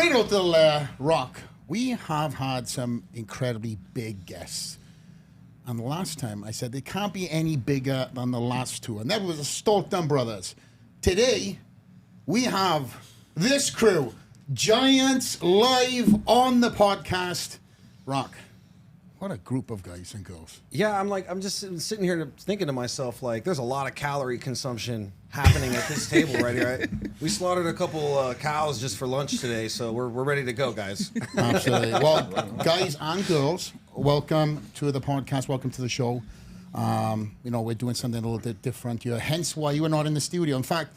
Straight out the Lair, Rock, we have had some incredibly big guests. And the last time I said they can't be any bigger than the last two. And that was the Stolten brothers. Today, we have this crew. Giants live on the podcast. Rock, what a group of guys and girls. Yeah, I'm just sitting here thinking to myself, like, there's a lot of calorie consumption happening at this table right here. Right? We slaughtered a couple cows just for lunch today, so we're ready to go, guys. Absolutely. Well, guys and girls, welcome to the podcast. Welcome to the show. We're doing something a little bit different here, hence why you were not in the studio. In fact,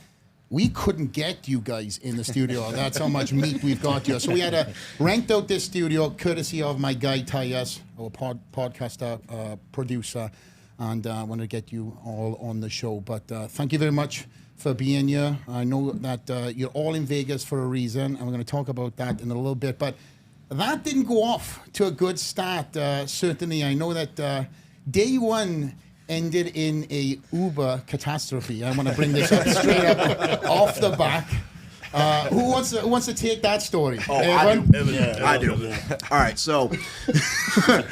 we couldn't get you guys in the studio. That's how much meat we've got here. So we had to rent out this studio, courtesy of my guy, Tyus, our podcaster, producer, and I want to get you all on the show. But thank you very much for being here. I know that you're all in Vegas for a reason, and we're going to talk about that in a little bit. But that didn't go off to a good start, certainly. I know that day one ended in a Uber catastrophe. I want to bring this up straight up off the back. Who wants to take that story? Oh, I do. All right, so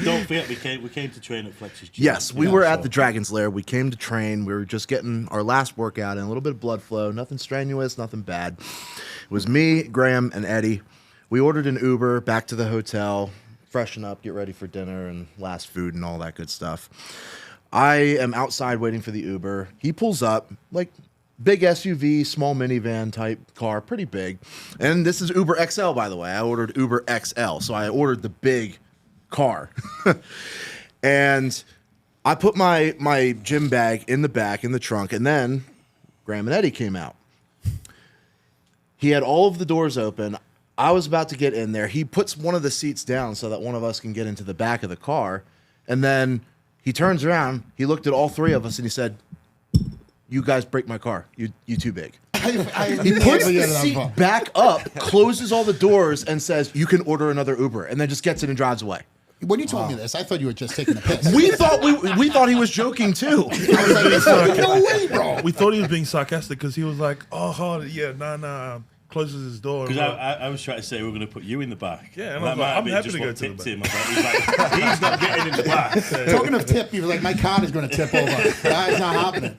don't forget we came to train at Fletcher's gym. Yes, we were at the Dragon's Lair. We came to train. We were just getting our last workout and a little bit of blood flow. Nothing strenuous, nothing bad. It was me, Graham, and Eddie. We ordered an Uber back to the hotel, freshen up, get ready for dinner and last food and all that good stuff. I am outside waiting for the Uber. He pulls up, like big SUV, small minivan type car, pretty big. And this is Uber XL, by the way. I ordered Uber XL, so I ordered the big car. And I put my gym bag in the back, in the trunk, and then Graham and Eddie came out. He had all of the doors open. I was about to get in there. He puts one of the seats down so that one of us can get into the back of the car. And then he turns around, he looked at all three of us, and he said, "You guys break my car. You too big." He puts the seat back up, closes all the doors, and says, "You can order another Uber," and then just gets in and drives away. When you told me this, I thought you were just taking a piss. We thought he was joking too. I was like, no way, bro. We thought he was being sarcastic because he was like, nah. Closes his door. Because I was trying to say we're going to put you in the back. Yeah, and I'm happy to go to the back. Him. He's not getting in the back. Talking of tip, he was like, my car is going to tip over. That's not happening.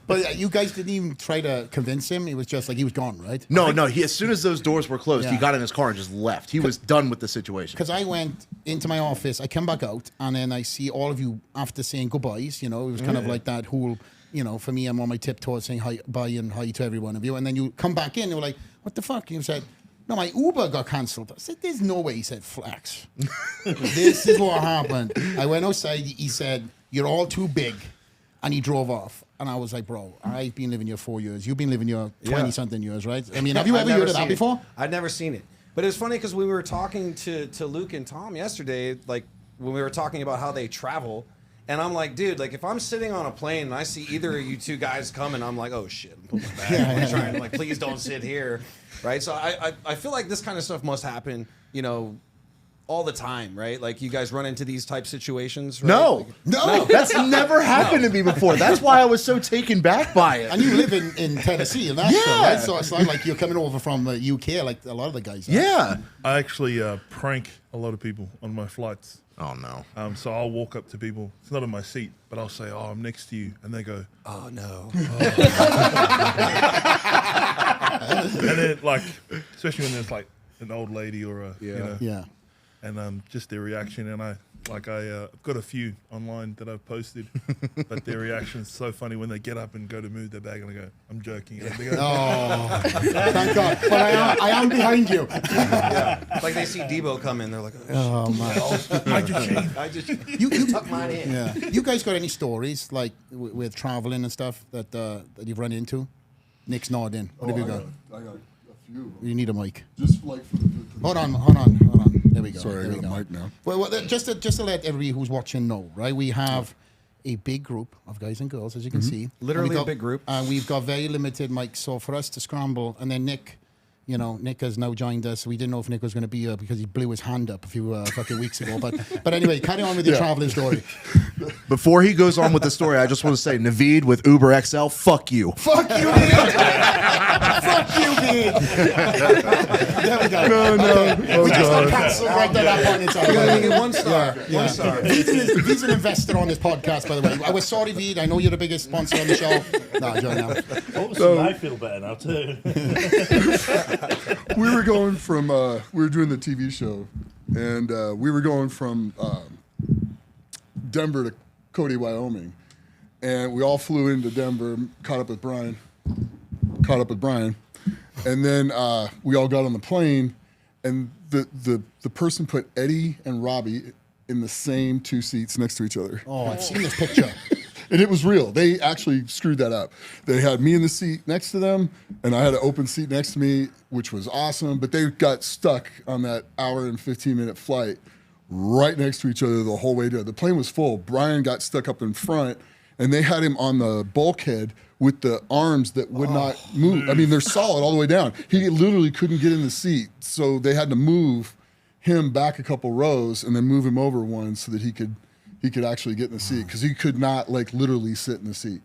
But you guys didn't even try to convince him. It was just like he was gone, right? No. He, as soon as those doors were closed, he got in his car and just left. He was done with the situation. Because I went into my office, I come back out, and then I see all of you after saying goodbyes. You know, it was kind of like that whole, for me, I'm on my tiptoes saying hi, bye and hi to every one of you. And then you come back in, and you were like, what the fuck? And you said, no, my Uber got cancelled. I said, there's no way. He said, Flex. This is what happened. I went outside. He said, you're all too big. And he drove off. And I was like, bro, I've been living here 4 years. You've been living here 20-something years, right? I mean, have you ever heard of that before? I'd never seen it. But it was funny because we were talking to Luke and Tom yesterday, like when we were talking about how they travel. And I'm like, dude, like if I'm sitting on a plane and I see either of you two guys coming, I'm like, oh shit, I'm putting my bag. I'm trying to like, please don't sit here, right? So I feel like this kind of stuff must happen, all the time, right? Like you guys run into these type situations, right? No, that's never happened to me before. That's why I was so taken back by it. And you live in Tennessee, and that's right? So it's not like you're coming over from the UK like a lot of the guys. Yeah. I actually prank a lot of people on my flights. Oh, no. So I'll walk up to people. It's not in my seat, but I'll say, I'm next to you. And they go, oh, no. And then, like, especially when there's, like, an old lady or a, and just their reaction. And I've got a few online that I've posted, but their reaction is so funny when they get up and go to move their bag, and I go, I'm joking. And they go, oh, thank God. But I am behind you. Yeah. Like they see Debo come in, they're like, oh my. I just you tuck mine in. Yeah. You guys got any stories, like, with traveling and stuff that you've run into? Nick's nodding. What have you got? I got a few. You need a mic. Just like for the Hold on. There we go. Sorry, I got a mic now. Well, just to let everybody who's watching know, right? We have a big group of guys and girls, as you can see. Literally a big group. And we've got very limited mics, so for us to scramble, and then Nick You know, Nick has now joined us. We didn't know if Nick was going to be here because he blew his hand up a few fucking weeks ago. But anyway, carry on with your traveling story. Before he goes on with the story, I just want to say, Naveed with Uber XL, fuck you. Fuck you, Nick. Fuck you, Nick. There we go. No. We just cancel right there that point in time. You gotta give it 1 star. Yeah. 1 star. He's an investor on this podcast, by the way. We're sorry, Veed. I know you're the biggest sponsor on the show. No, join now. I feel better now too. We were going from, we were doing the TV show, and we were going from Denver to Cody, Wyoming. And we all flew into Denver, caught up with Brian. And then we all got on the plane, and the person put Eddie and Robbie in the same 2 seats next to each other. Oh, I've seen this picture. And it was real. They actually screwed that up. They had me in the seat next to them, and I had an open seat next to me, which was awesome. But they got stuck on that hour and 15-minute flight right next to each other the whole way down. The plane was full. Brian got stuck up in front, and they had him on the bulkhead with the arms that would not move. I mean, they're solid all the way down. He literally couldn't get in the seat, so they had to move him back a couple rows and then move him over one so that he could actually get in the seat, because he could not, like, literally sit in the seat.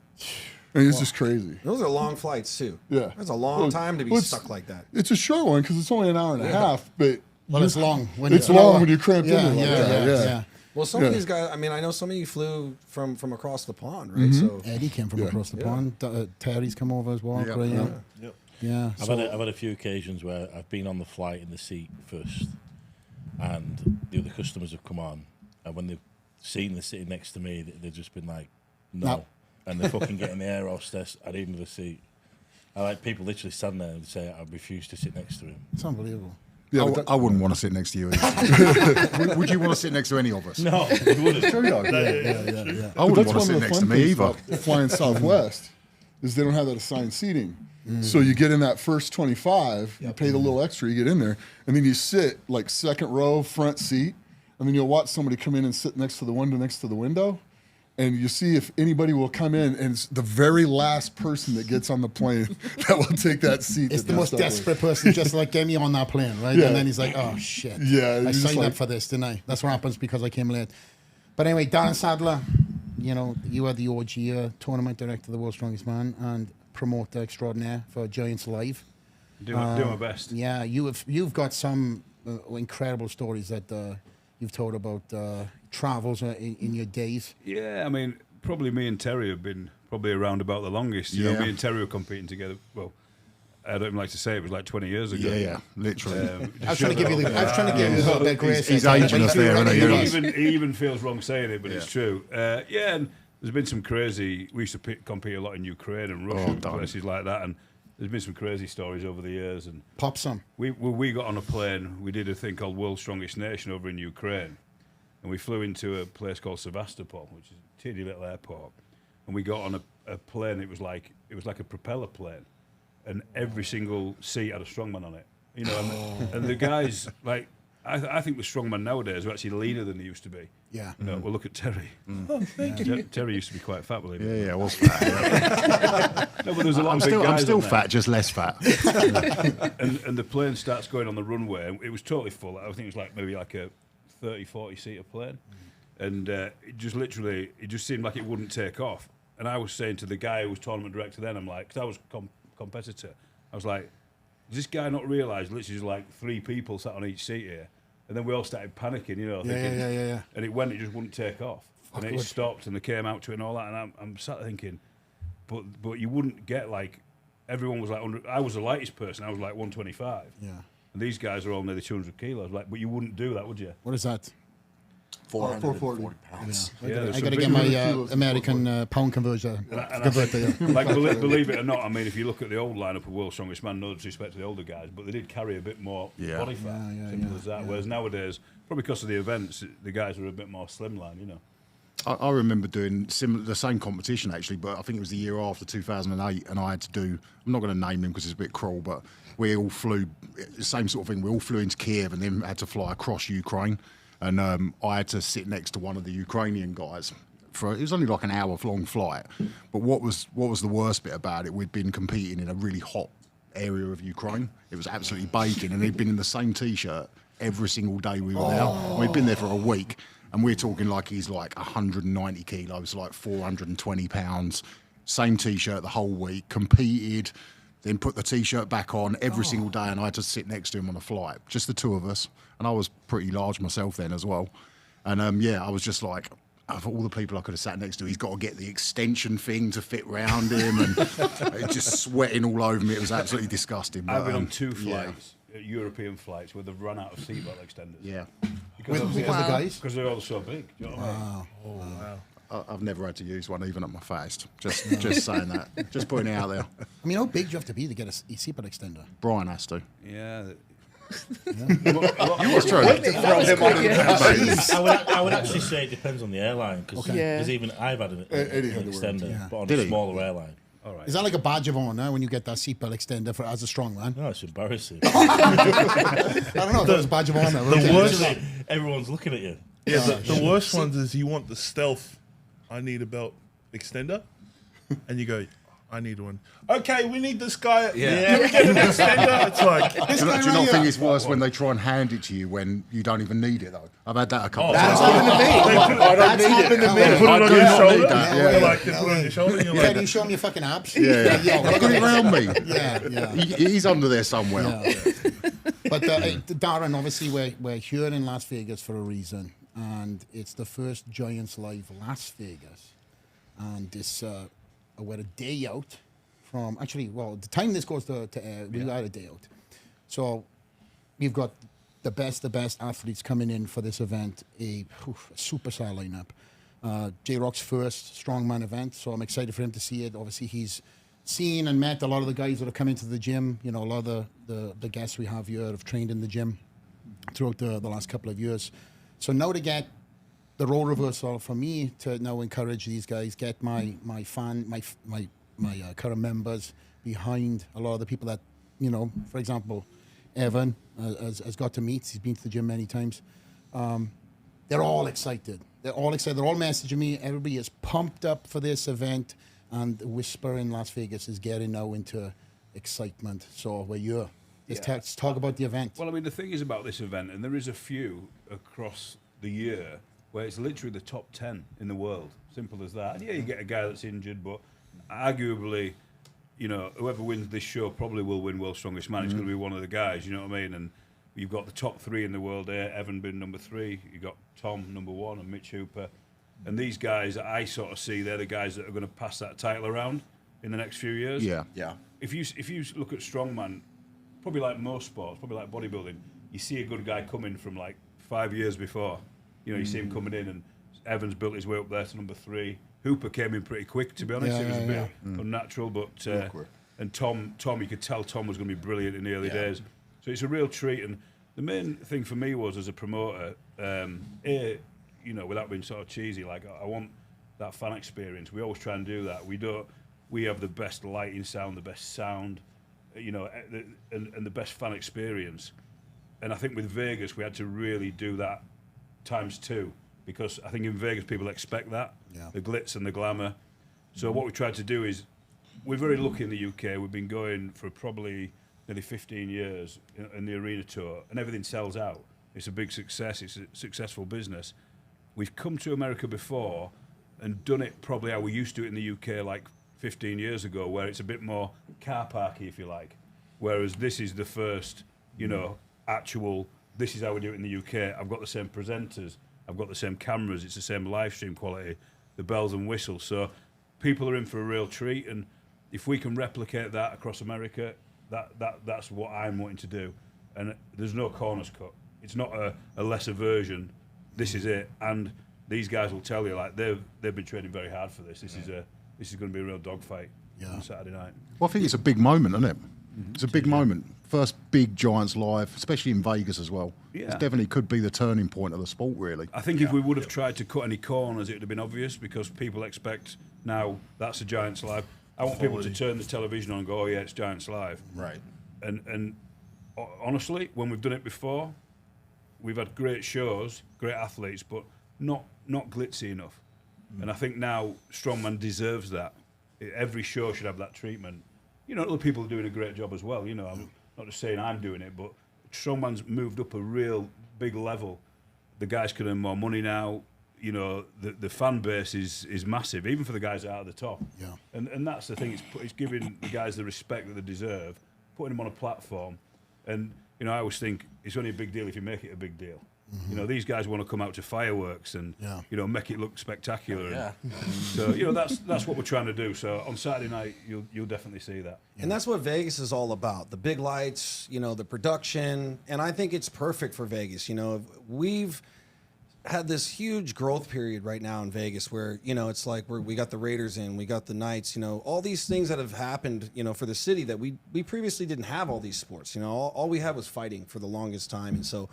I mean, it's just crazy. Those are long flights too. Yeah. That's a long time to be stuck like that. It's a short one because it's only an hour and a half, but It's long. when you're cramped in there like that. Yeah. Well, some of these guys, I mean, I know some of you flew from across the pond, right? So Eddie came from across the pond. Terry's come over as well. Yep. Yeah. I've had a few occasions where I've been on the flight in the seat first, and the other customers have come on, and when they've seen the sitting next to me, they've just been like, no. And they're fucking getting the air hostess at even the seat. I like people literally stand there and say, I refuse to sit next to him. It's unbelievable. Yeah, I wouldn't want to sit next to you either. Would you want to sit next to any of us? No, it wouldn't. Yeah. I wouldn't want to sit next to me either. Flying Southwest is they don't have that assigned seating. So you get in that first 25, you pay the little extra, you get in there, and then you sit like second row, front seat, and then you'll watch somebody come in and sit next to the window, and you see if anybody will come in, and it's the very last person that gets on the plane that will take that seat. It's the most desperate person, just like get me on that plane, right? Yeah. And then he's like, oh, shit. Yeah, I he's signed like- up for this, didn't I? That's what happens because I came late. But anyway, Darren Sadler, you know, you are the OG tournament director, the World's Strongest Man, and promoter extraordinaire for Giants Live. Do my best. Yeah, you've got some incredible stories that you've told about travels in your days. Yeah, I mean, probably me and Terry have been probably around about the longest. You know, Yeah. me and Terry were competing together. Well, I don't even like to say it was like 20 years ago. Yeah, literally. I was trying to give you a little bit of grace. He's aging us there, isn't he? He even feels wrong saying it, but it's true. Yeah, and there's been some crazy. We used to compete a lot in Ukraine and Russia, and places like that, and there's been some crazy stories over the years. And Pop some. we got on a plane. We did a thing called World's Strongest Nation over in Ukraine, and we flew into a place called Sevastopol, which is a teeny little airport. And we got on a plane. It was like a propeller plane, and every single seat had a strongman on it. You know, and the guys like. I think the strongman nowadays are actually leaner than they used to be. Yeah. You know, well, look at Terry. Terry used to be quite fat, believe it. Yeah, I was fat. Yeah. No, but there's a lot I'm of big still, guys I'm still on there. fat, just less fat. And the plane starts going on the runway. And it was totally full. I think it was maybe a 30, 40 seater plane. And it just seemed like it wouldn't take off. And I was saying to the guy who was tournament director then, I'm like, because I was competitor, I was like, does this guy not realise literally there's like 3 people sat on each seat here? And then we all started panicking, you know, thinking, Yeah. and it just wouldn't take off. And it stopped, and they came out to it and all that. And I'm sat there thinking, but you wouldn't get everyone was like, I was the lightest person, I was like 125. Yeah. And these guys are all nearly 200 kilos. But you wouldn't do that, would you? What is that? 440 pounds. Yeah, I got to get my American pound converter. Believe it or not, I mean, if you look at the old lineup of World's Strongest Man, no disrespect to the older guys, but they did carry a bit more body fat. Simple as that. Whereas nowadays, probably because of the events, the guys are a bit more slimline, you know. I remember doing the same competition actually, but I think it was the year after 2008, and I had to do. I'm not going to name him because it's a bit cruel, but we all flew the same sort of thing. We all flew into Kiev and then had to fly across Ukraine, and I had to sit next to one of the Ukrainian guys. It was only like an hour-long flight, but what was the worst bit about it? We'd been competing in a really hot area of Ukraine. It was absolutely baking, and he'd been in the same T-shirt every single day we were there. And we'd been there for a week, and we're talking like he's like 190 kilos, like 420 pounds. Same T-shirt the whole week, competed, then put the T-shirt back on every single day, and I had to sit next to him on a flight, just the two of us. And I was pretty large myself then as well. And yeah, I was just like, of all the people I could have sat next to, he's got to get the extension thing to fit round him, and just sweating all over me. It was absolutely disgusting. I've But, been on 2 flights, European flights, where they've run out of seatbelt extenders. Yeah. Because With the guys? Because they're all so big. Do you know what I mean? Oh, wow. I've never had to use one, even at my fast. Just saying that. Just putting it out there. I mean, how big do you have to be to get a seatbelt extender? Brian has to. Yeah. It's true. I would actually say it depends on the airline, because even I've had an extender, but on Did a he? smaller airline. All right. Is that like a badge of honor when you get that seatbelt extender for as a strongman? No, it's embarrassing. I don't know. That was a badge of honor. The worst, Everyone's looking at you. yeah, the worst ones is you want the stealth. I need a belt extender, and you go, I need one. Okay, we need this guy. Yeah. Can we get an extender? It's like, This Do guy you right not here. think it's worse when they try and hand it to you when you don't even need it, though? I've had that a couple of That's times. happened to me. That's happened to they me. put it I on do your not shoulder. need that. They're Yeah. like, they put it on your shoulder, and you're Yeah, like, can you show me your fucking abs? Yeah. Yeah, Put it around me. yeah. He's under there somewhere. But Darren, obviously, we're here in Las Vegas for a reason, and it's the first Giants Live Las Vegas, and this we're a day out from the time this goes to air, we are a day out. So we've got the best athletes coming in for this event, a superstar lineup. J-Rock's first strongman event, so I'm excited for him to see it. Obviously, he's seen and met a lot of the guys that have come into the gym. You know, a lot of the guests we have here have trained in the gym throughout the last couple of years. So now to get the role reversal for me to now encourage these guys, get my current members behind a lot of the people that, you know, for example, Evan has got to meet. He's been to the gym many times. They're all excited. They're all messaging me. Everybody is pumped up for this event, and the whisper in Las Vegas is getting now into excitement. So we're here. Let's talk about the event. Well, I mean, the thing is about this event, and there is a few across the year where it's literally the top 10 in the world. Simple as that. And yeah, you get a guy that's injured, but arguably, you know, whoever wins this show probably will win World's Strongest Man. It's going to be one of the guys, you know what I mean? And you've got the top 3 in the world there, Evan being number 3, you've got Tom number 1 and Mitch Hooper. And these guys, I sort of see they're the guys that are going to pass that title around in the next few years. Yeah. If you look at strongman, probably like most sports, probably like bodybuilding, you see a good guy coming from like 5 years before. You know, you see him coming in, and Evans built his way up there to number 3. Hooper came in pretty quick, to be honest. It was a bit unnatural, but and Tom, you could tell Tom was going to be brilliant in the early days. So it's a real treat. And the main thing for me was, as a promoter, you know, without being sort of cheesy, like I want that fan experience. We always try and do that. We have the best lighting sound, the best sound, you know, and the best fan experience. And I think with Vegas, we had to really do that ×2, because I think in Vegas people expect that, the glitz and the glamour. So what we tried to do is, we're very lucky in the UK. We've been going for probably nearly 15 years in the arena tour, and everything sells out. It's a big success. It's a successful business. We've come to America before and done it probably how we used to do it in the UK like 15 years ago, where it's a bit more car parky, if you like. Whereas this is the first, you know, actual, this is how we do it in the UK. I've got the same presenters, I've got the same cameras, it's the same live stream quality, the bells and whistles. So people are in for a real treat, and if we can replicate that across America, that's what I'm wanting to do. And there's no corners cut. It's not a lesser version. This is it. And these guys will tell you, like, they've been training very hard for this. This is going to be a real dogfight on Saturday night. Well, I think it's a big moment, isn't it? It's a big moment. First big Giants Live, especially in Vegas as well. Yeah. It definitely could be the turning point of the sport, really. I think if we would have tried to cut any corners, it would have been obvious, because people expect now that's a Giants Live. I want people to turn the television on and go, oh yeah, it's Giants Live. Right. And honestly, when we've done it before, we've had great shows, great athletes, but not glitzy enough. And I think now Strongman deserves that. Every show should have that treatment. you know, other people are doing a great job as well. You know, I'm not just saying I'm doing it, but strongman's moved up a real big level. The guys can earn more money now. You know, the fan base is massive, even for the guys out at the top. Yeah. And that's the thing. It's giving the guys the respect that they deserve, putting them on a platform. And, you know, I always think it's only a big deal if you make it a big deal. You know, these guys want to come out to fireworks and, you know, make it look spectacular. Yeah. And so, you know, that's what we're trying to do. So on Saturday night, you'll definitely see that. And that's what Vegas is all about. The big lights, you know, the production. And I think it's perfect for Vegas. You know, we've had this huge growth period right now in Vegas where, you know, it's like we got the Raiders in, we got the Knights, you know, all these things that have happened, you know, for the city that we previously didn't have all these sports. You know, all we had was fighting for the longest time. And so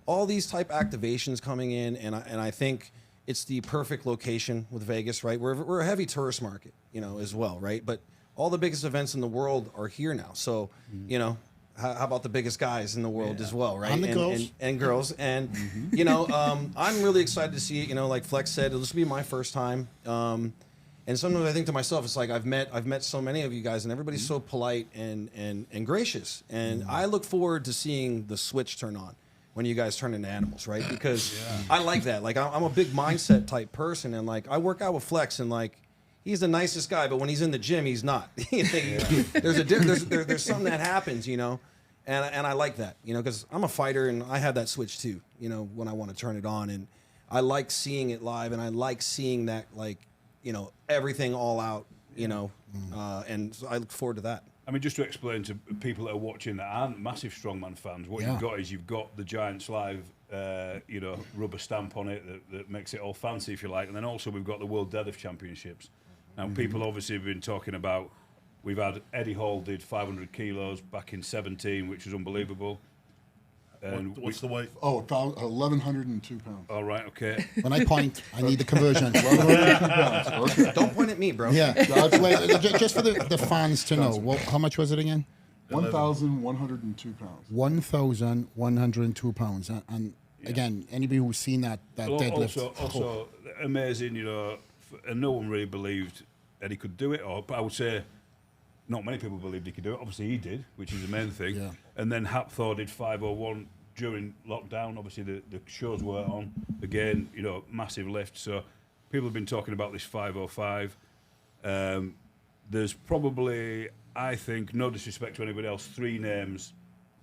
all these type activations coming in, and I think it's the perfect location with Vegas, right? We're a heavy tourist market, you know, as well, right? But all the biggest events in the world are here now. So, you know, how about the biggest guys in the world as well, right? And the girls. And girls. And, you know, I'm really excited to see it. You know, like Flex said, this will be my first time. And sometimes I think to myself, it's like I've met so many of you guys, and everybody's so polite and gracious. And I look forward to seeing the switch turn on when you guys turn into animals, right? Because I like that. Like, I'm a big mindset type person, and like I work out with Flex, and like he's the nicest guy, but when he's in the gym, he's not. There's something that happens, you know, and I like that, you know, because I'm a fighter and I have that switch too, you know, when I want to turn it on, and I like seeing it live, and I like seeing that, like, you know, everything all out, you know, and so I look forward to that. I mean, just to explain to people that are watching that aren't massive strongman fans, what you've got the Giants Live, you know, rubber stamp on it that makes it all fancy, if you like, and then also we've got the World Deadlift Championships. Now, people obviously have been talking about, we've had Eddie Hall did 500 kilos back in 17, which was unbelible. And What's the weight? Oh, 1,102 pounds. all right, okay. When I point, I need the conversion. 1,102 pounds. Okay. Don't point at me, bro. Yeah. Wait, just for the fans to know, how much was it again? 1,102 pounds. 1,102 pounds. And again, anybody who's seen that deadlift. Also amazing, you know, and no one really believed Eddie could do it, but I would say not many people believed he could do it. Obviously he did, which is the main thing. Yeah. And then Hapthor did 501 during lockdown. Obviously the shows were on. Again, you know, massive lift. So people have been talking about this 505. There's probably, I think, no disrespect to anybody else, 3 names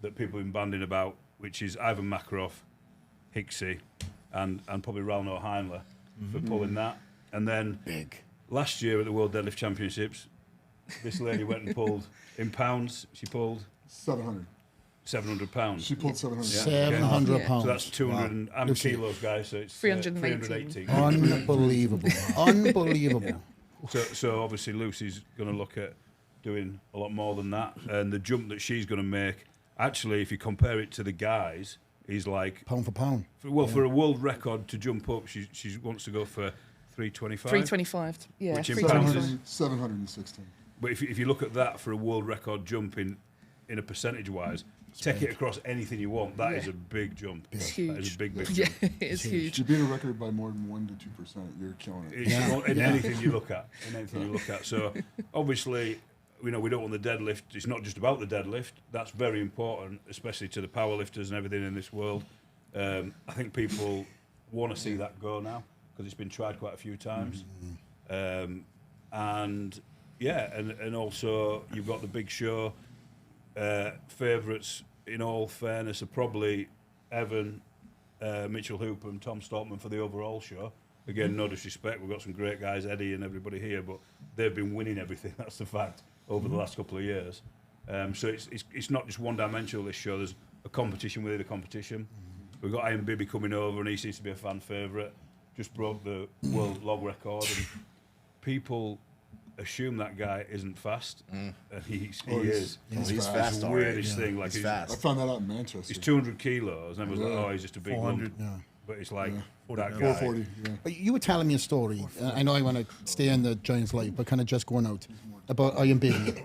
that people have been banding about, which is Ivan Makarov, Hicksey, and probably Ralno Heinle for pulling that. And then last year at the World Deadlift Championships, this lady went and pulled, in pounds, she pulled 700 pounds. She pulled 700. 700 pounds. So that's 200 and kilos, guys. So it's 318. 318. Unbelievable. Unbelievable. So obviously Lucy's going to look at doing a lot more than that, and the jump that she's going to make, actually, if you compare it to the guys, is like Pound for pound. For a world record to jump up, she wants to go for 325. 325. Yeah. Which in 325. pounds is 716. But if you look at that for a world record jump in a percentage wise, take it across anything you want. That is a big jump. It's huge. That is a big Yeah, jump. it is huge. If you beat a record by more than 1 to 2%, you're killing it. It's in anything you look at. In anything you look at. So obviously, you know, we don't want the deadlift. It's not just about the deadlift. That's very important, especially to the powerlifters and everything in this world. I think people want to see that go now because it's been tried quite a few times. And yeah, and also you've got the big show. Favourites, in all fairness, are probably Evan, Mitchell Hooper and Tom Stoltman for the overall show. Again, no disrespect, we've got some great guys, Eddie and everybody here, but they've been winning everything, that's the fact, over the last couple of years. So it's not just one-dimensional, this show. There's a competition within a competition. We've got Ian Bibby coming over, and he seems to be a fan favourite. Just broke the world log record, and people assume that guy isn't fast, and he is. He's fast. It's the weirdest thing. Like he's fast. I found that out in Manchester. He's 200 kilos, and everyone's like, oh, he's just a big 400. lump. But it's like that guy. 440, yeah. But you were telling me a story. I know I want to stay in the Giants life, but kind of just going out about Iron Baby.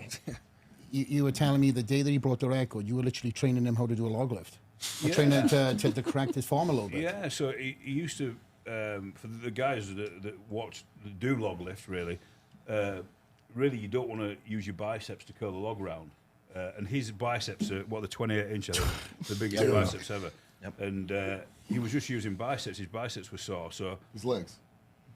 You were telling me the day that he brought the record, you were literally training him how to do a log lift. Training him to correct his form a little bit. Yeah, so he used to, for the guys that do log lift, really, really you don't want to use your biceps to curl the log round. And his biceps are, the 28-inch, the biggest biceps ever. Yep. And he was just using biceps. His biceps were sore, so... His legs.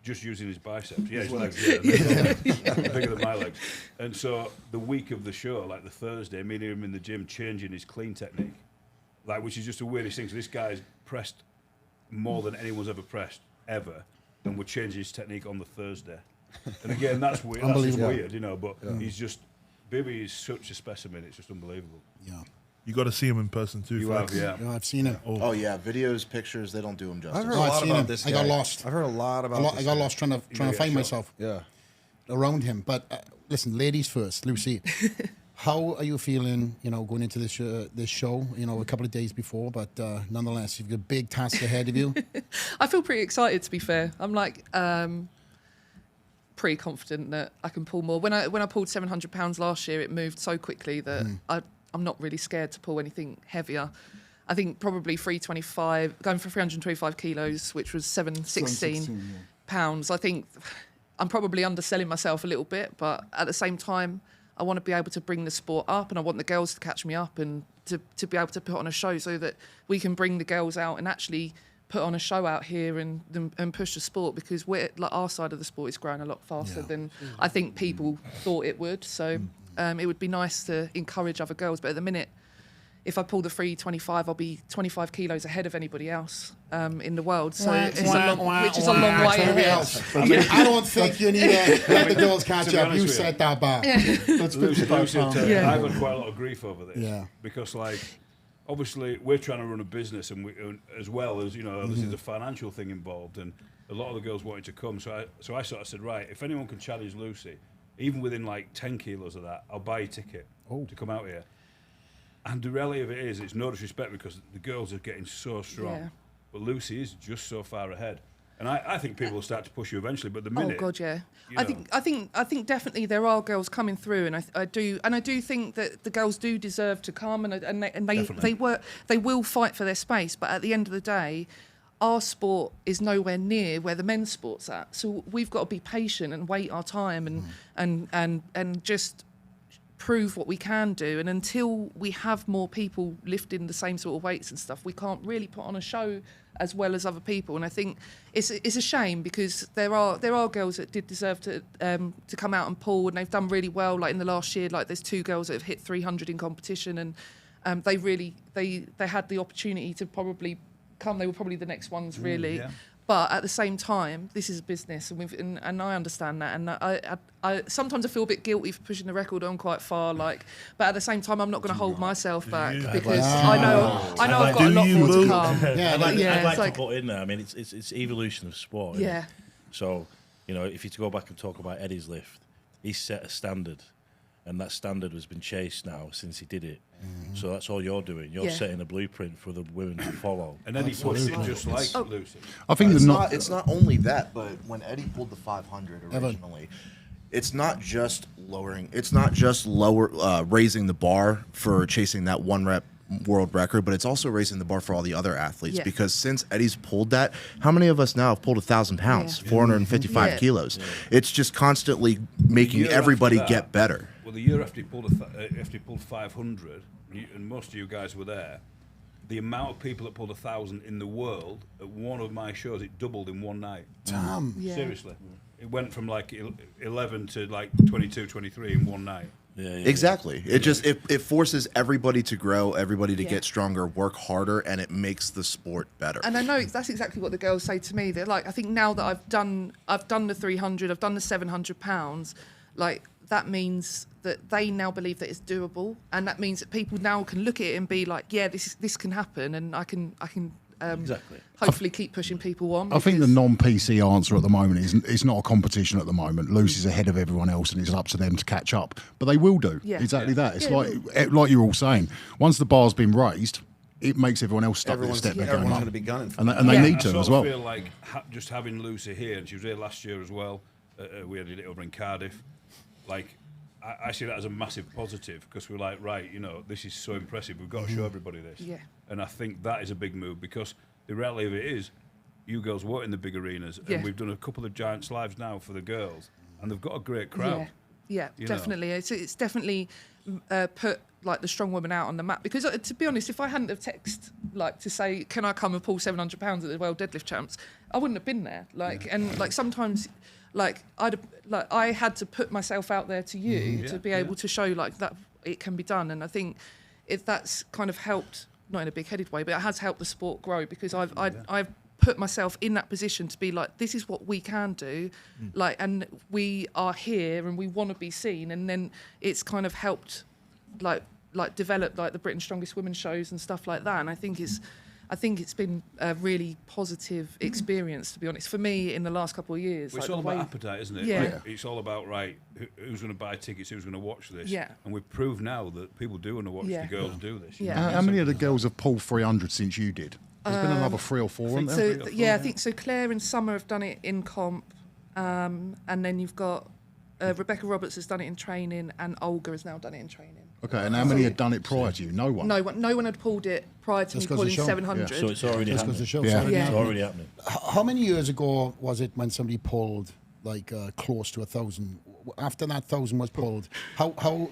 Just using his biceps. Yeah, his legs. Yeah, bigger than my legs. And so the week of the show, like the Thursday, me and him in the gym changing his clean technique, like, which is just the weirdest thing. So this guy's pressed more than anyone's ever pressed, ever, and we're changing his technique on the Thursday. And again, that's weird. That's just weird, you know, but he's just... Bibby is such a specimen, it's just unbelievable. Yeah. You got to see him in person too. You have, yeah. Yeah, I've seen him. Oh yeah, videos, pictures, they don't do him justice. I've heard a lot about this guy. I got lost. I've heard a lot about this I got guy. lost trying to find myself around him. But listen, ladies first. Lucy, how are you feeling, going into this show, a couple of days before, but nonetheless, you've got a big task ahead of you? I feel pretty excited, to be fair. I'm like... pretty confident that I can pull more. When I pulled 700 pounds last year, it moved so quickly that I'm not really scared to pull anything heavier. I think probably 325, going for 325 kilos, which was 716 pounds. I think I'm probably underselling myself a little bit, but at the same time, I want to be able to bring the sport up, and I want the girls to catch me up and to be able to put on a show so that we can bring the girls out and actually put on a show out here and push the sport, because our side of the sport is growing a lot faster than I think people thought it would. So it would be nice to encourage other girls. But at the minute, if I pull the 325, I'll be 25 kilos ahead of anybody else in the world. So which is a long way ahead. I don't think you need to let the girls catch up. You set that bar. That's 55 pounds. I've had quite a lot of grief over this. Yeah. Because, obviously, we're trying to run a business, and as well as, there's a financial thing involved, and a lot of the girls wanted to come. So I sort of said, right, if anyone can challenge Lucy, even within 10 kilos of that, I'll buy a ticket to come out here. And the reality of it is, it's no disrespect, because the girls are getting so strong, but Lucy is just so far ahead. And I think people will start to push you eventually, but the minute... Oh God, yeah. I think definitely there are girls coming through, and I do think that the girls do deserve to come, and they will fight for their space. But at the end of the day, our sport is nowhere near where the men's sport's at. So we've got to be patient and wait our time, and just prove what we can do. And until we have more people lifting the same sort of weights and stuff, we can't really put on a show as well as other people. And I think it's a shame, because there are girls that did deserve to come out and pull, and they've done really well. Like in the last year, there's 2 girls that have hit 300 in competition, and they had the opportunity to probably come. They were probably the next ones, really. But at the same time, this is a business, and I understand that. And I sometimes I feel a bit guilty for pushing the record on quite far. But at the same time, I'm not going to hold myself back, because I know I've got a lot more to come. I'd like to put in there. I mean, it's evolution of sport. Yeah. So, if you to go back and talk about Eddie's lift, he set a standard, and that standard has been chased now since he did it. So that's all you're doing. You're setting a blueprint for the women to follow. And then he pushed it just like Lucy. I think it's not only that, but when Eddie pulled the 500 originally, it's not just raising the bar for chasing that 1 rep world record, but it's also raising the bar for all the other athletes, because since Eddie's pulled that, how many of us now have pulled 1,000 pounds, 455 kilos? It's just constantly making everybody get better. Well, the year after he pulled 500, and most of you guys were there, the amount of people that pulled 1,000 in the world at one of my shows, it doubled in one night. Damn. Seriously. It went from 11 to 22, 23 in one night. Exactly. It forces everybody to grow, everybody to get stronger, work harder, and it makes the sport better. And I know that's exactly what the girls say to me. They're like, I think now that I've done the 300, I've done the 700 pounds, that means that they now believe that it's doable, and that means that people now can look at it and be like, yeah, this can happen, and I can hopefully keep pushing people on. I think the non-PC answer at the moment is it's not a competition at the moment. Lucy's ahead of everyone else, and it's up to them to catch up. But they will do exactly that. It's like you're all saying. Once the bar's been raised, it makes everyone else step Everyone's their game going up. to be gunning for and they need to as well. I feel like just having Lucy here, and she was here last year as well. We did it over in Cardiff. I see that as a massive positive, because we're like, right, this is so impressive. We've got to show everybody this. Yeah. And I think that is a big move, because the reality of it is, you girls work in the big arenas, and we've done a couple of giant slides now for the girls, and they've got a great crowd. Yeah, You know. definitely. It's definitely put like the strong woman out on the map. Because to be honest, if I hadn't have texted like to say, can I come and pull 700 pounds at the World Deadlift Champs, I wouldn't have been there. Like, and like sometimes, like I had to put myself out there to you to be able to show like that it can be done. And I think if that's kind of helped, not in a big-headed way, but it has helped the sport grow, because I've put myself in that position to be like, this is what we can do, like, and we are here and we want to be seen. And then it's kind of helped like develop like the Britain's Strongest Women shows and stuff like that. And I think it's been a really positive experience, to be honest, for me in the last couple of years. Well, it's like all about appetite, isn't it? Yeah. Like, it's all about, right, who's going to buy tickets, who's going to watch this. Yeah. And we've proved now that people do want to watch the girls do this. you Yeah. know? How many of the girls have pulled 300 since you did? There's been another 3 or 4, haven't there? So I think so. Claire and Summer have done it in comp, and then you've got Rebecca Roberts has done it in training, and Olga has now done it in training. Okay, and how many had done it prior to you? No one. No one had pulled it prior to Just me 'cause of the pulling show. 700. So it's already Just happening. because the show. Yeah. started Yeah. It's now. already happening. How many years ago was it when somebody pulled like close to 1,000? After that 1,000 was pulled, how?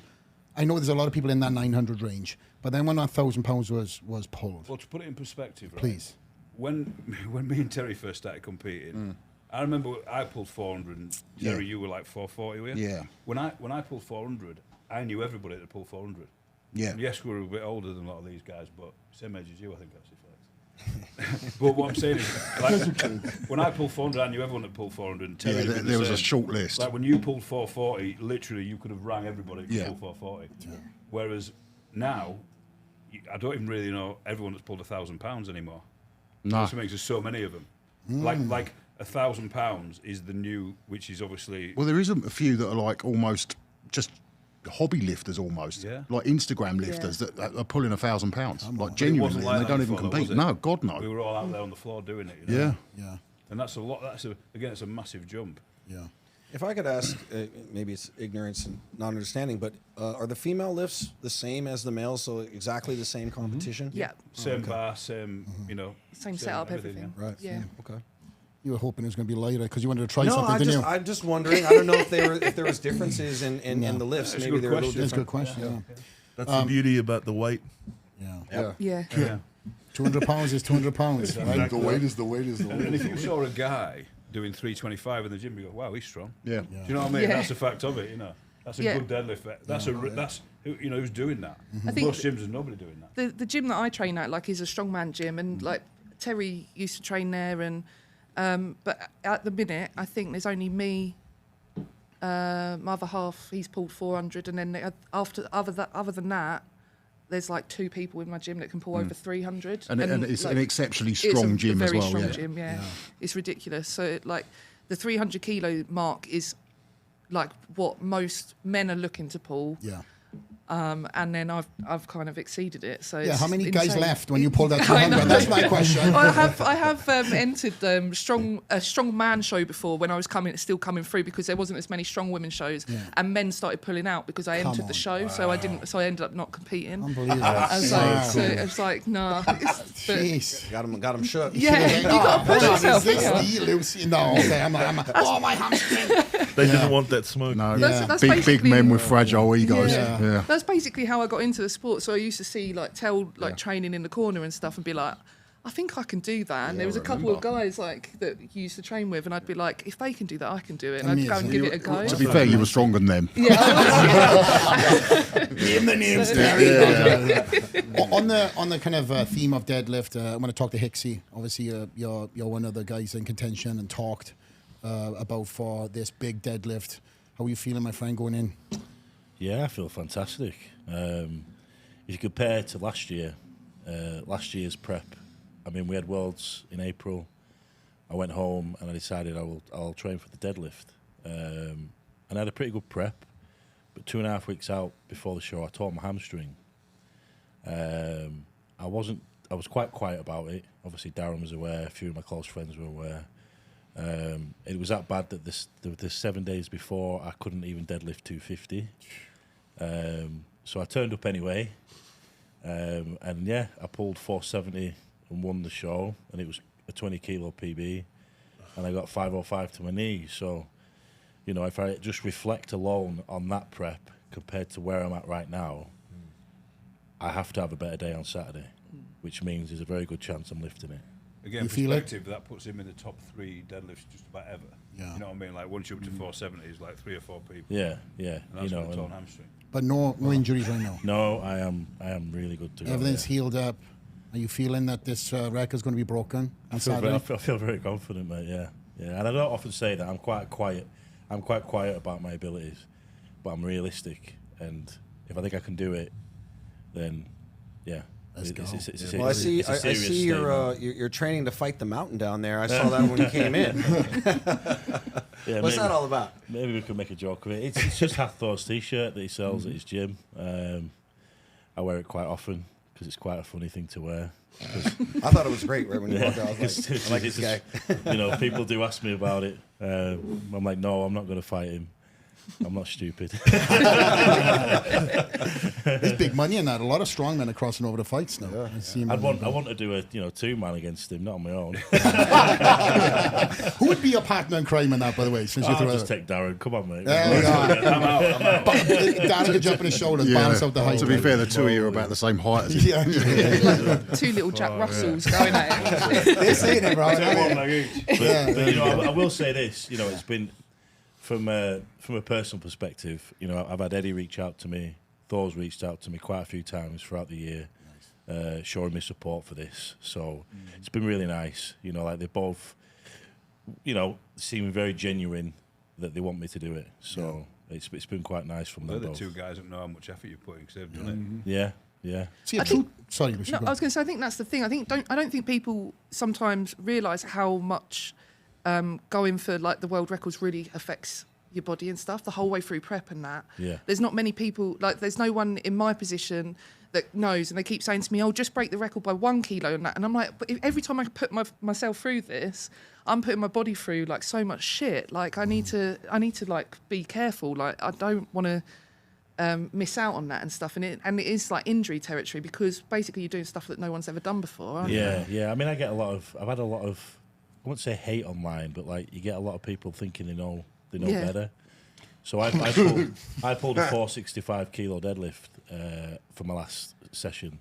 I know there's a lot of people in that 900 range, but then when that £1,000 was pulled, Well, to put it in perspective, right? please. When me and Terry first started competing, I remember I pulled 400, and Terry, you were like 440, were you? Yeah. When I pulled 400, I knew everybody that pulled 400. Yeah. And yes, we were a bit older than a lot of these guys, but same age as you, I think, actually, Flex. But what I'm saying is, like, when I pulled 400, I knew everyone that pulled 400. And Terry Yeah, did the there was a same. short list. Like when you pulled 440, literally you could have rang everybody to Yeah. pull 440. Whereas now, I don't even really know everyone that's pulled £1,000 anymore. No. That's what makes there's so many of them. Like £1,000 is the new, which is obviously. Well, there is a few that are like almost just hobby lifters, almost Yeah. like Instagram lifters that are pulling £1,000, like It genuinely, wasn't like and they that don't even before, though, compete. was it? No, God no. We were all out there on the floor doing it. You know? Yeah. Yeah, And that's a lot. Again, it's a massive jump. yeah. If I could ask, maybe it's ignorance and non-understanding, but are the female lifts the same as the males? So exactly the same competition? Yeah, Same bar, same, same setup, everything. Right. Yeah. Okay. You were hoping it was going to be lighter because you wanted to try No, something, didn't you? I'm just wondering. I don't know if there was differences in the lifts. That's a Maybe good they're a little question. That's a good different. question. That's the beauty about the weight. Yeah. Yeah. Yeah. Yeah. 200 pounds is 200 pounds, right? The weight is the weight is the And weight. if you saw a guy doing 325 in the gym, you go, "Wow, he's strong." Yeah. Do you know what I mean? Yeah. That's a fact of it. That's a Yeah. good deadlift. That's who's doing that. I think Most gyms, there's nobody doing that. the gym that I train at like is a strongman gym, and like Terry used to train there, and but at the minute I think there's only me, my other half he's pulled 400, and then other than that there's like 2 people in my gym that can pull over 300, And it's like, an exceptionally it's a strong gym as very well. strong Yeah. gym, it's ridiculous. So like the 300 kilo mark is like what most men are looking to pull. Yeah. And then I've kind of exceeded it. So Yeah, it's how many guys insane. left when you pulled that I 200? know. That's my question. I have entered a strong man show before when I was still coming through, because there wasn't as many strong women shows, and men started pulling out because I entered the show, so I ended up not competing. Unbelievable. I was Wow. like, so it was like, nah. Jeez. Got him shook. Yeah, you got to push yourself. Is yeah. this the Lucy? No, okay, oh, my hamstring. They didn't want that smoke. No, That's big basically- men with fragile egos. Yeah. Yeah. That's basically how I got into the sport. So I used to see training in the corner and stuff, and be like, I think I can do that. And there was a couple of guys that you used to train with, and I'd be like, if they can do that, I can do it. And I'd go and give it a go. To be fair, you were stronger than them. Name the names, On the kind of theme of deadlift, I want to talk to Hicksy. Obviously, you're one of the guys in contention and talked about for this big deadlift. How are you feeling, my friend, going in? Yeah, I feel fantastic. If you compare it to last year's prep, I mean, we had Worlds in April. I went home and I decided I'll train for the deadlift. And I had a pretty good prep, but 2.5 weeks out before the show, I tore my hamstring. I was quite quiet about it. Obviously, Darren was aware. A few of my close friends were aware. It was that bad that the 7 days before, I couldn't even deadlift 250. So I turned up anyway, and I pulled 470 and won the show, and it was a 20 kilo PB, and I got 505 to my knee. So You know, if I just reflect alone on that prep compared to where I'm at right now, I have to have a better day on Saturday, which means there's a very good chance I'm lifting it. Again, You feel it? perspective, that puts him in the top 3 deadlifts just about ever. Yeah. You know what I mean? Like once you're up to 470, it's like 3 or 4 people. Yeah, yeah. And that's You know, with a torn and- hamstring. But no injuries right now. no, I am really good to go. Everything's yeah. healed up. Are you feeling that this record's going to be broken on I Saturday? feel very confident, mate. Yeah, yeah. And I don't often say that. I'm quite quiet. I'm quite quiet about my abilities, but I'm realistic. And if I think I can do it, then yeah. Let's go. It's Well, I see you're training to fight the mountain down there. I saw that when you came in. Yeah, What's maybe- that all about? Maybe we could make a joke of it. It's just Hathor's t-shirt that he sells at his gym. I wear it quite often because it's quite a funny thing to wear. I thought it was great right when you walked out. I was like, I like this guy. You know, people do ask me about it. I'm like, no, I'm not going to fight him. I'm not stupid. There's big money in that. A lot of strongmen are crossing over to fights now. I see 'em I on want to do a 2-man against him, not on my own. Who would be your partner in crime in that, by the way? Since you I'll threw just it. take Darren. Come on, mate. There we are. I'm out. Darren can jump on his shoulders, balance out the height. To be fair, the two of you are about the same height as him. Yeah. Like 2 little Jack Russells going at it. They're saying it, right? One leg each. But you know, I will say this. You know, it's been from a personal perspective. You know, I've had Eddie reach out to me. Thor's reached out to me quite a few times throughout the year, showing me support for this. So it's been really nice. You know, like they both, you know, seem very genuine that they want me to do it. So it's been quite nice from They're them the both. 2 guys that know how much effort you're putting because they've done it. Yeah, yeah. See, a I think- true. Sorry, Lucy, No, go I was on. going to say, I think that's the thing. I don't think people sometimes realise how much going for like the world records really affects your body and stuff the whole way through prep and that. Yeah. There's not many people, like there's no one in my position that knows, and they keep saying to me, "Oh, just break the record by 1 kilo," and that. And I'm like, but every time I put myself through this, I'm putting my body through like so much shit. Like I need to like be careful. Like I don't want to miss out on that and stuff. And it is like injury territory because basically you're doing stuff that no one's ever done before, aren't you? Yeah. I mean, I've had a lot of, I wouldn't say hate online, but like you get a lot of people thinking they know Yeah. better. So I pulled a 465 kilo deadlift for my last session.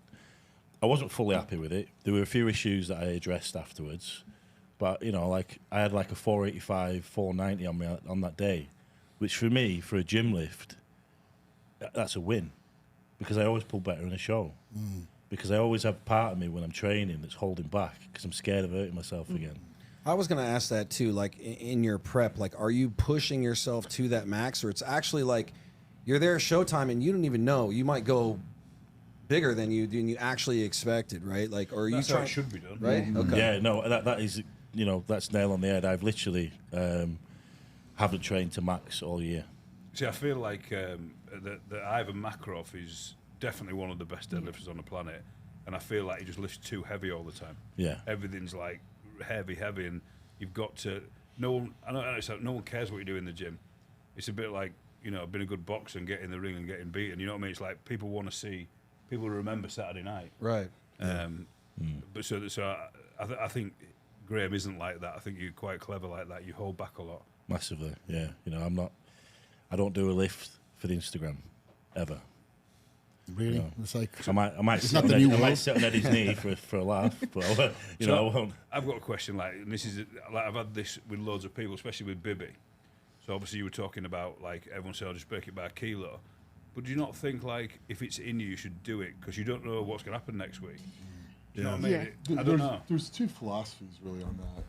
I wasn't fully happy with it. There were a few issues that I addressed afterwards, but you know, like I had like a 485, 490 on me on that day, which for me, for a gym lift, that's a win, because I always pull better in a show. Because I always have part of me when I'm training that's holding back because I'm scared of hurting myself again. I was going to ask that too. Like in your prep, like are you pushing yourself to that max, or it's actually like you're there showtime and you don't even know you might go bigger than you actually expected, right? Like, or are you That's how trying? it should be done. Right? Okay. Yeah, no, that is, you know, that's nail on the head. I've literally haven't trained to max all year. See, I feel like that Ivan Makarov is definitely one of the best deadlifters on the planet, and I feel like he just lifts too heavy all the time. Yeah. Everything's like heavy, and you've got to. No one, I know it's like no one cares what you do in the gym. It's a bit like, you know, being a good boxer and getting in the ring and getting beaten. You know what I mean? It's like people want to see, people remember Saturday night. Right. But so I think Graham isn't like that. I think you're quite clever like that. You hold back a lot. Massively, yeah. You know, I don't do a lift for the Instagram, ever. Really? No. It's like I might sit not on the new I might world. sit on Eddie's knee for a laugh, but I won't, you know, I won't. I've got a question, like, and this is like I've had this with loads of people, especially with Bibby. So obviously you were talking about like everyone said, I'll just break it by a kilo. But do you not think like if it's in you, you should do it because you don't know what's going to happen next week? Do you know what I mean? Yeah. I don't know. There's 2 philosophies really on that.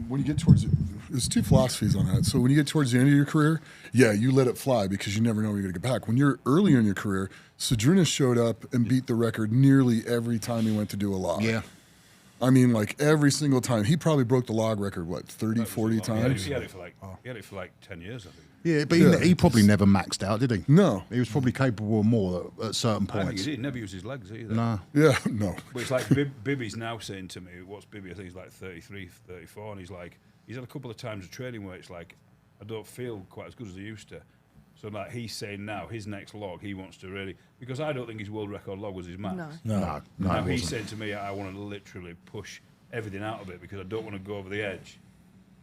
When you get towards there's 2 philosophies on that. So when you get towards the end of your career, yeah, you let it fly because you never know when you're going to get back. When you're earlier in your career, Sedrunas showed up and beat the record nearly every time he went to do a log. Yeah. I mean, like every single time. He probably broke the log record, what, 30, That was 40 a lot. times? He had it for like 10 years, I think. Yeah, but Yeah. he probably never maxed out, did he? No. He was probably capable of more at certain I think points. he did. He never used his legs either. No. Yeah, no. But it's like Bibby's now saying to me, what's Bibby? I think he's like 33, 34, and he's like, he's had a couple of times of training where it's like, I don't feel quite as good as I used to. So like he's saying now, his next log, he wants to really, because I don't think his world record log was his max. No. No. Now it he's wasn't. saying to me, I want to literally push everything out of it because I don't want to go over the edge.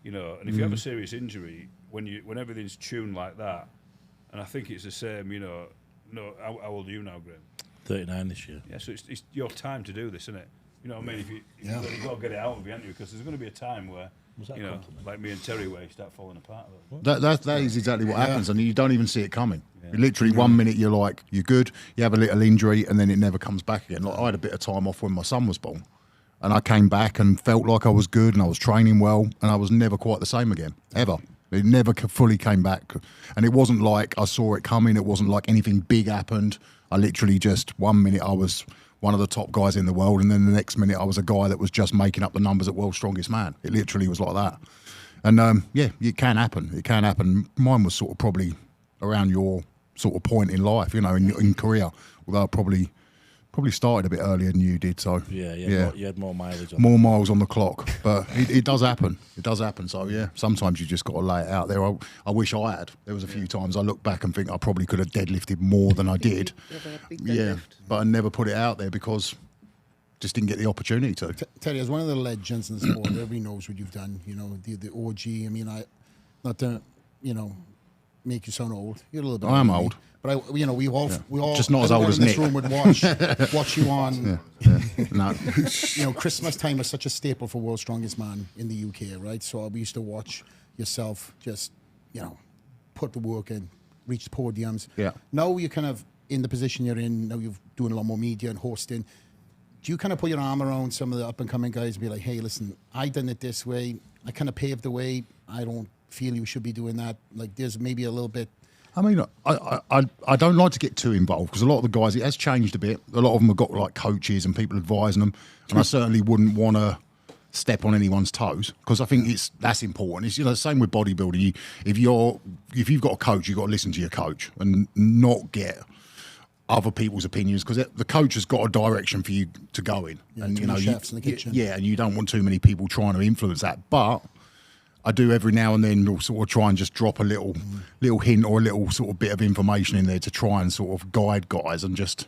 you know. And if you have a serious injury, when everything's tuned like that, and I think it's the same, you know. No, how old are you now, Graham? 39 this year. Yeah, so it's your time to do this, isn't it? You know what I mean? You've got to get it out of you, haven't you? Because there's going to be a time where, you know, like me and Terry, where you start falling apart. That is exactly what happens, and you don't even see it coming. Literally, 1 minute you're like, you're good, you have a little injury, and then it never comes back again. Like, I had a bit of time off when my son was born, and I came back and felt like I was good, and I was training well, and I was never quite the same again, ever. It never fully came back, and it wasn't like I saw it coming. It wasn't like anything big happened. I literally just 1 minute I was one of the top guys in the world, and then the next minute I was a guy that was just making up the numbers at World's Strongest Man. It literally was like that. And yeah, it can happen. It can happen. Mine was sort of probably around your sort of point in life, you know, in career. Although I probably started a bit earlier than you did. So you had more mileage. More miles on the clock, but it does happen. It does happen. So yeah, sometimes you just got to lay it out there. I wish I had. There was a few times I look back and think I probably could have deadlifted more than I did. Yeah, but I never put it out there because just didn't get the opportunity to. Terry, as one of the legends in the sport, everybody knows what you've done. You know, the OG. I mean, not to, you know, make you sound old. You're a little bit. I am old. But we all just not as old as Nick. Nick. Room would watch you on. No. You know, Christmas time was such a staple for World's Strongest Man in the UK, right? So we used to watch yourself just, you know, put the work in, reach the podiums. Yeah. Now you're kind of in the position you're in. Now you're doing a lot more media and hosting. Do you kind of put your arm around some of the up and coming guys and be like, hey, listen, I done it this way. I kind of paved the way. I don't feel you should be doing that. Like, there's maybe a little bit. I mean, I don't like to get too involved because a lot of the guys, it has changed a bit. A lot of them have got like coaches and people advising them, and I certainly wouldn't want to step on anyone's toes because I think that's important. It's, you know, the same with bodybuilding. If you've got a coach, you've got to listen to your coach and not get other people's opinions because the coach has got a direction for you to go in, and you know, chefs in the kitchen. Yeah, and you don't want too many people trying to influence that, but I do every now and then sort of try and just drop a little hint or a little sort of bit of information in there to try and sort of guide guys and just,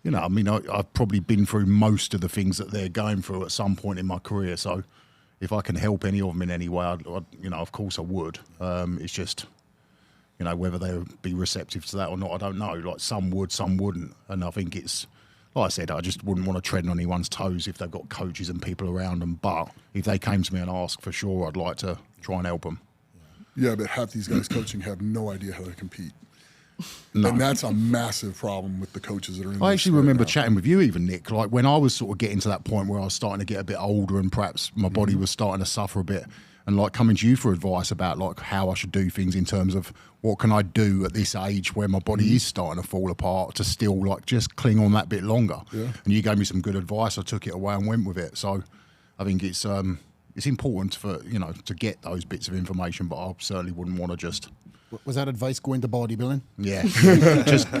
you know, I mean, I've probably been through most of the things that they're going through at some point in my career. So if I can help any of them in any way, I'd you know, of course I would. It's just, you know, whether they would be receptive to that or not, I don't know. Like some would, some wouldn't. And I think it's, like I said, I just wouldn't want to tread on anyone's toes if they've got coaches and people around them. But if they came to me and asked, for sure, I'd like to try and help them. Yeah, but half these guys coaching have no idea how to compete. No. And that's a massive problem with the coaches that are in I this actually sport remember now. chatting with you even, Nick, like when I was sort of getting to that point where I was starting to get a bit older and perhaps my body was starting to suffer a bit, and like coming to you for advice about like how I should do things in terms of what can I do at this age where my body is starting to fall apart to still like just cling on that bit longer. Yeah. And you gave me some good advice. I took it away and went with it. So I think it's important for, you know, to get those bits of information, but I certainly wouldn't want to just. Was that advice going to bodybuilding? Yeah,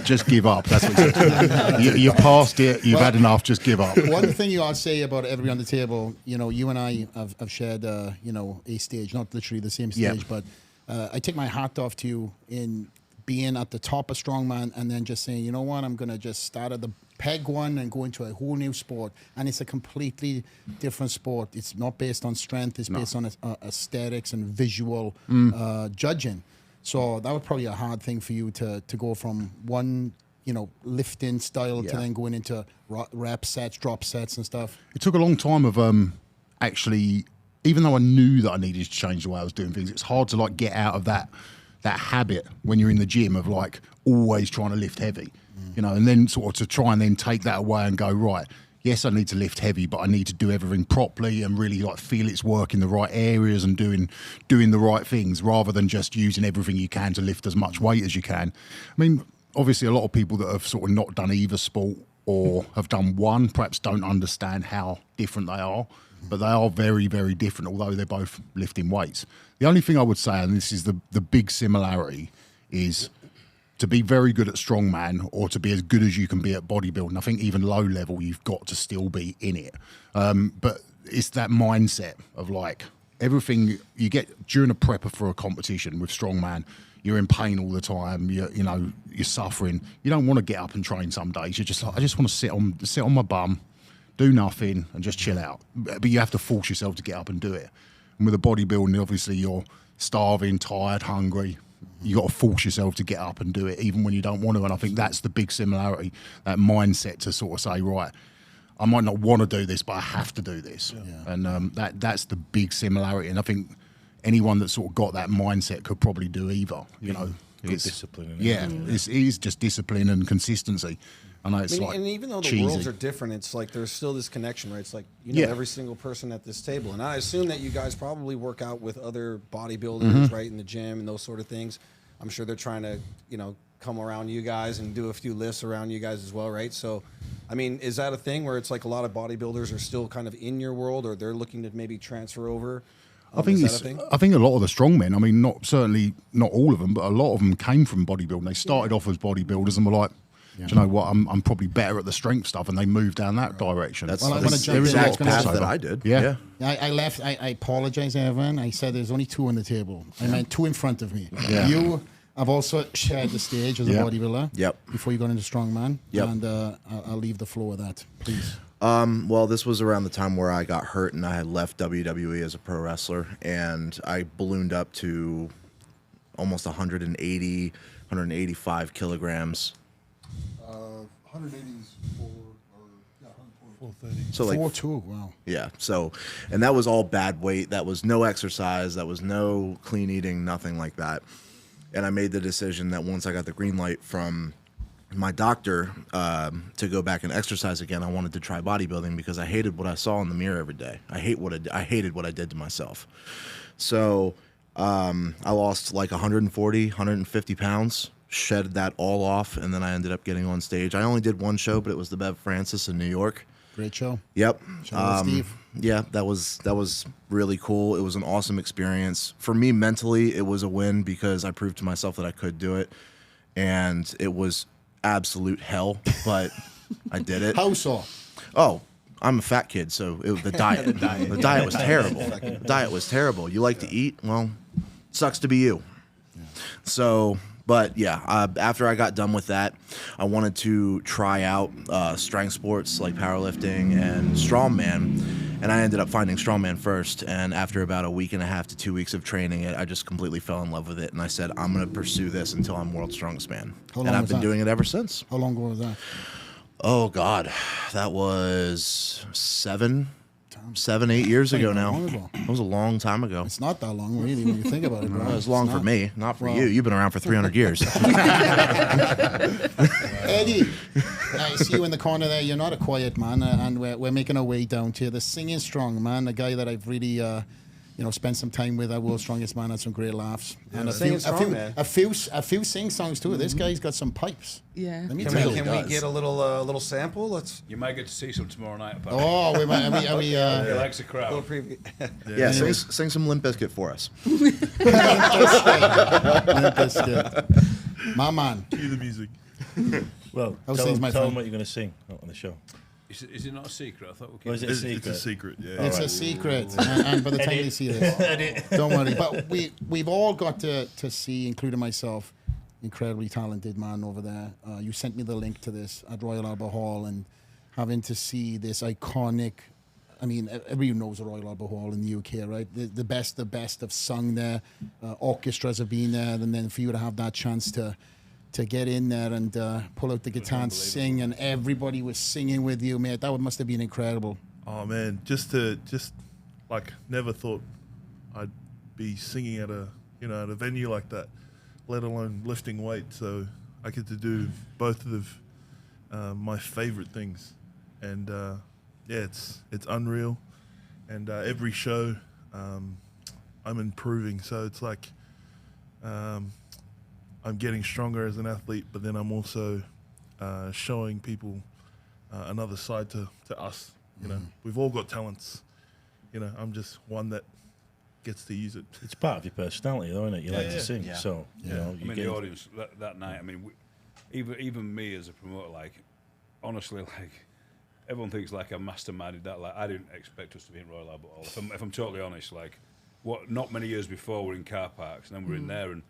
just give up. That's what he said. You've passed it. You've had enough. Just give up. One thing you ought to say about everybody on the table, you know, you and I have shared, you know, a stage, not literally the same stage, but I take my hat off to you in being at the top of Strongman and then just saying, you know what, I'm going to just start at the peg one and go into a whole new sport. And it's a completely different sport. It's not based on strength. It's based on aesthetics and visual judging. So that was probably a hard thing for you to go from one, you know, lifting style to then going into rep sets, drop sets and stuff. It took a long time of actually, even though I knew that I needed to change the way I was doing things, it's hard to like get out of that habit when you're in the gym of like always trying to lift heavy, you know, and then sort of to try and then take that away and go, right, yes, I need to lift heavy, but I need to do everything properly and really like feel its work in the right areas and doing the right things rather than just using everything you can to lift as much weight as you can. I mean, obviously a lot of people that have sort of not done either sport or have done one perhaps don't understand how different they are, but they are very, very different, although they're both lifting weights. The only thing I would say, and this is the big similarity, is to be very good at strongman or to be as good as you can be at bodybuilding. I think even low level, you've got to still be in it. But it's that mindset of like everything you get during a prepper for a competition with strongman, you're in pain all the time. You're suffering. You don't want to get up and train some days. You're just like, I just want to sit on my bum, do nothing and just chill out. But you have to force yourself to get up and do it. And with the bodybuilding, obviously you're starving, tired, hungry. You got to force yourself to get up and do it, even when you don't want to. And I think that's the big similarity, that mindset to sort of say, right, I might not want to do this, but I have to do this. Yeah. And that's the big similarity. And I think anyone that sort of got that mindset could probably do either. You know, it's discipline. It is just discipline and consistency. I know it's like and even though the cheesy. worlds are different, it's like there's still this connection, right? It's like every single person at this table, and I assume that you guys probably work out with other bodybuilders, right, in the gym and those sort of things. I'm sure they're trying to, come around you guys and do a few lifts around you guys as well, right? So, I mean, is that a thing where it's like a lot of bodybuilders are still kind of in your world, or they're looking to maybe transfer over? I think a lot of the strongmen, I mean, certainly not all of them, but a lot of them came from bodybuilding. They started off as bodybuilders and were like, do you know what? I'm probably better at the strength stuff, and they moved down that direction. That's the exact path that I did. Yeah. I left. I apologize, Evan. I said there's only two on the table. I meant two in front of me. Yeah. You have also shared the stage as a bodybuilder. Yep. Before you got into strongman. Yep. And I'll leave the floor with that, please. Well, this was around the time where I got hurt and I had left WWE as a pro wrestler, and I ballooned up to almost 180, 185 kilograms. 180 is 430. So like 4'2", wow. Yeah. So, and that was all bad weight. That was no exercise. That was no clean eating, nothing like that. And I made the decision that once I got the green light from my doctor to go back and exercise again, I wanted to try bodybuilding because I hated what I saw in the mirror every day. I hated what I did to myself. So I lost like 140, 150 pounds, shed that all off, and then I ended up getting on stage. I only did one show, but it was the Bev Francis in New York. Great show. Yep. Shout out to Steve. Yeah, that was really cool. It was an awesome experience. For me mentally, it was a win because I proved to myself that I could do it. And it was absolute hell, but I did it. How so? Oh, I'm a fat kid, so the diet. The diet was terrible. The diet was terrible. You like to eat? Well, sucks to be you. Yeah. So, but yeah, after I got done with that, I wanted to try out strength sports like powerlifting and strongman, and I ended up finding strongman first. And after about a week and a half to 2 weeks of training it, I just completely fell in love with it, and I said, I'm going to pursue this until I'm world's strongest man. And I've been doing it ever since. How long ago was that? Oh God, that was 7, 8 years ago now. That was a long time ago. It's not that long, really, when you think about it, bro. It was long for me, not for you. You've been around for 300 years. Eddie, I see you in the corner there. You're not a quiet man, and we're making our way down to the singing strong man, a guy that I've really, spent some time with. Our world's strongest man, had some great laughs, and a few sing songs too. This guy's got some pipes. Yeah. Let me Can tell we you. get a little sample? You might get to see some tomorrow night. Oh, we might. Are we? He likes a crowd. Little preview. Yeah, sing some Limp Bizkit for us. Limp Bizkit. My man. Cue the music. Well, How's tell things, my them friend? what you're going to sing on the show. Is it not a secret? I thought we Or is it a secret? It's a secret, yeah. It's a secret, and by the time they see this, don't worry. But we've all got to see, including myself, incredibly talented man over there. You sent me the link to this at Royal Albert Hall, and having to see this iconic. I mean, everyone knows the Royal Albert Hall in the UK, right? The best have sung there. Orchestras have been there, and then for you to have that chance to get in there and pull out the guitar and sing, and everybody was singing with you, mate. That must have been incredible. Oh man, never thought I'd be singing at a venue like that, let alone lifting weight. So I get to do both of my favorite things, and it's unreal. And every show, I'm improving. So it's like I'm getting stronger as an athlete, but then I'm also showing people another side to us. We've all got talents. I'm just one that gets to use it. It's part of your personality, though, isn't it? You like to sing, so the audience that night. I mean, even me as a promoter, honestly, everyone thinks I masterminded that. I didn't expect us to be in Royal Albert Hall. If I'm totally honest, not many years before we're in car parks, and then we're in there, and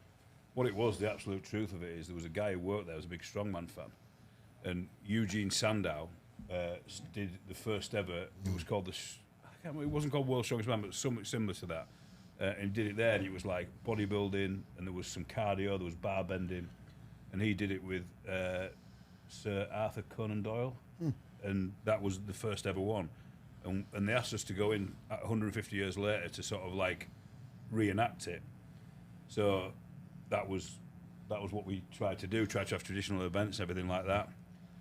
what it was, the absolute truth of it is, there was a guy who worked there, was a big strongman fan, and Eugene Sandow did the first ever. It was called I it wasn't called World's Strongest Man, but something similar to that. And he did it there, and it was like bodybuilding, and there was some cardio, there was bar bending, and he did it with Sir Arthur Conan Doyle, and that was the first ever one. And they asked us to go in 150 years later to sort of like reenact it. So that was what we tried to do, tried to have traditional events, everything like that.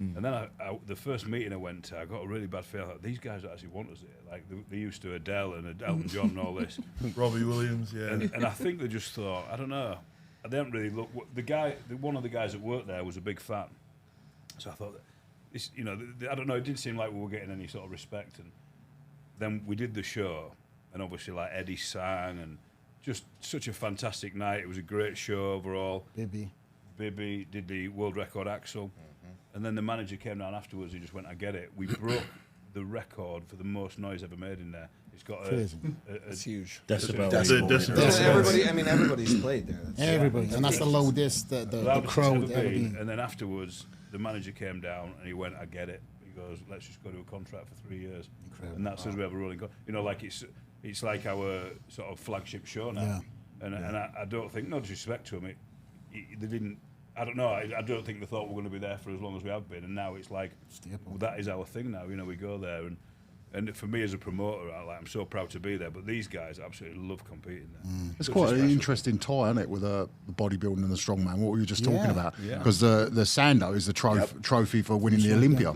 And then the first meeting I went to, I got a really bad feeling. Like, these guys actually want us here. Like they used to Adele and Elton John and all this. Robbie Williams, yeah. And I think they just thought, I don't know. They didn't really look. One of the guys that worked there was a big fan. So I thought, this, I don't know. It didn't seem like we were getting any sort of respect. And then we did the show, and obviously like Eddie sang, and just such a fantastic night. It was a great show overall. Bibby did the world record axle. And then the manager came down afterwards. He just went, I get it. We broke the record for the most noise ever made in there. It's got it's huge. Decibel. Everybody's played there. Everybody. And that's the loudest, the crowd ever been. And then afterwards, the manager came down and he went, I get it. He goes, let's just go to a contract for 3 years. Incredible. And that's as we have a rolling like it's like our sort of flagship show now. Yeah. And I don't think, no disrespect to them, they didn't. I don't know. I don't think they thought we were going to be there for as long as we have been, and now it's like that is our thing now. We go there, and for me as a promoter, I'm so proud to be there. But these guys absolutely love competing there. It's quite an interesting tie, isn't it, with the bodybuilding and the strongman? What we were just talking about, because the Sando is the trophy for winning the Olympia,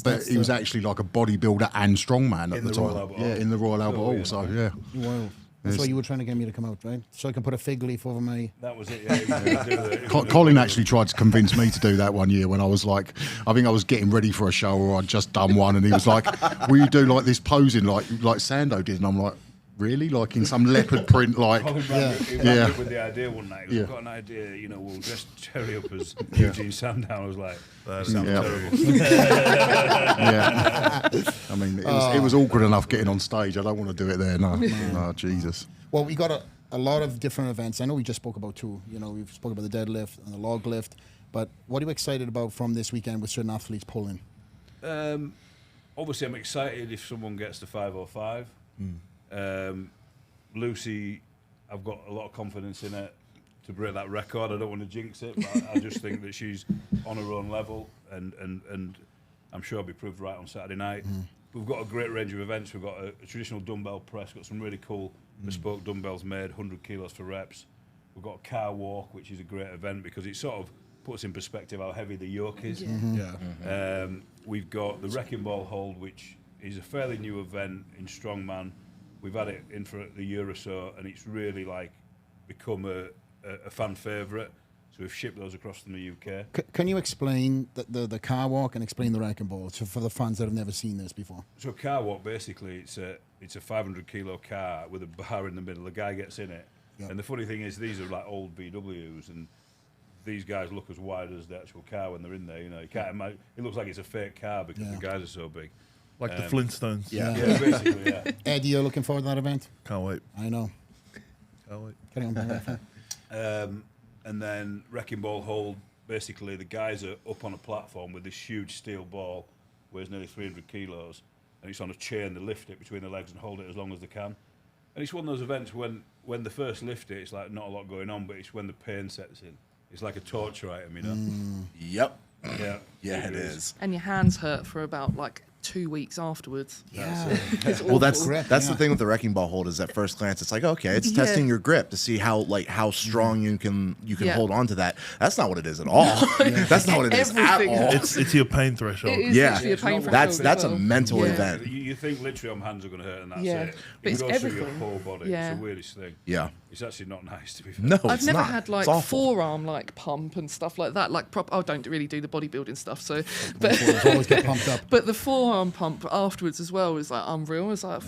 but he was actually like a bodybuilder and strongman at the time. In the Royal Albert Hall. So Wow. That's why you were trying to get me to come out, right? So I can put a fig leaf over my... That was it, yeah. Colin actually tried to convince me to do that one year when I was like, I think I was getting ready for a show or I'd just done one, and he was like, will you do like this posing like Sando did? And I'm like, really? Like in some leopard print, like... Colin ran with the idea one night. We've got an idea, we'll dress Terry up as Eugene Sandown. I was like, that sounds terrible. I mean, it was awkward enough getting on stage. I don't want to do it there. No, Jesus. Well, we got a lot of different events. I know we just spoke about two. We've spoken about the deadlift and the log lift. But what are you excited about from this weekend with certain athletes pulling? Obviously, I'm excited if someone gets to 505. Lucy, I've got a lot of confidence in her to break that record. I don't want to jinx it, but I just think that she's on her own level, and I'm sure I'll be proved right on Saturday night. We've got a great range of events. We've got a traditional dumbbell press, got some really cool bespoke dumbbells made, 100 kilos for reps. We've got a car walk, which is a great event because it sort of puts in perspective how heavy the yoke is. We've got the wrecking ball hold, which is a fairly new event in strongman. We've had it in for the year or so, and it's really like become a fan favourite. So we've shipped those across from the UK. Can you explain the car walk and explain the wrecking ball for the fans that have never seen this before? So a car walk, basically, it's a 500 kilo car with a bar in the middle. The guy gets in it, and the funny thing is, these are like old VWs, and these guys look as wide as the actual car when they're in there. You can't imagine. It looks like it's a fake car because the guys are so big. Like the Flintstones. Yeah, basically, yeah. Eddie, you're looking forward to that event? Can't wait. I know. Can't wait. Carry on. And then wrecking ball hold, basically the guys are up on a platform with this huge steel ball, weighs nearly 300 kilos, and it's on a chain. They lift it between the legs and hold it as long as they can. And it's one of those events when they first lift it, it's like not a lot going on, but it's when the pain sets in. It's like a torture item, Yep. Yeah, it is. And your hands hurt for about 2 weeks afterwards. Well, that's the thing with the wrecking ball hold is at first glance it's like, okay, it's testing your grip to see how strong you can hold on to that. That's not what it is at all. That's not what it is at all. It's your pain threshold. It is literally a pain threshold. That's a mental event. You think literally my hands are going to hurt and that's it. But It it's goes everything. through your whole body. It's the weirdest thing. Yeah. It's actually not nice to be fair. No, I've never not. had It's awful. forearm pump and stuff like that. I don't really do the bodybuilding stuff, so Always get pumped up. but the forearm pump afterwards as well was unreal. It was I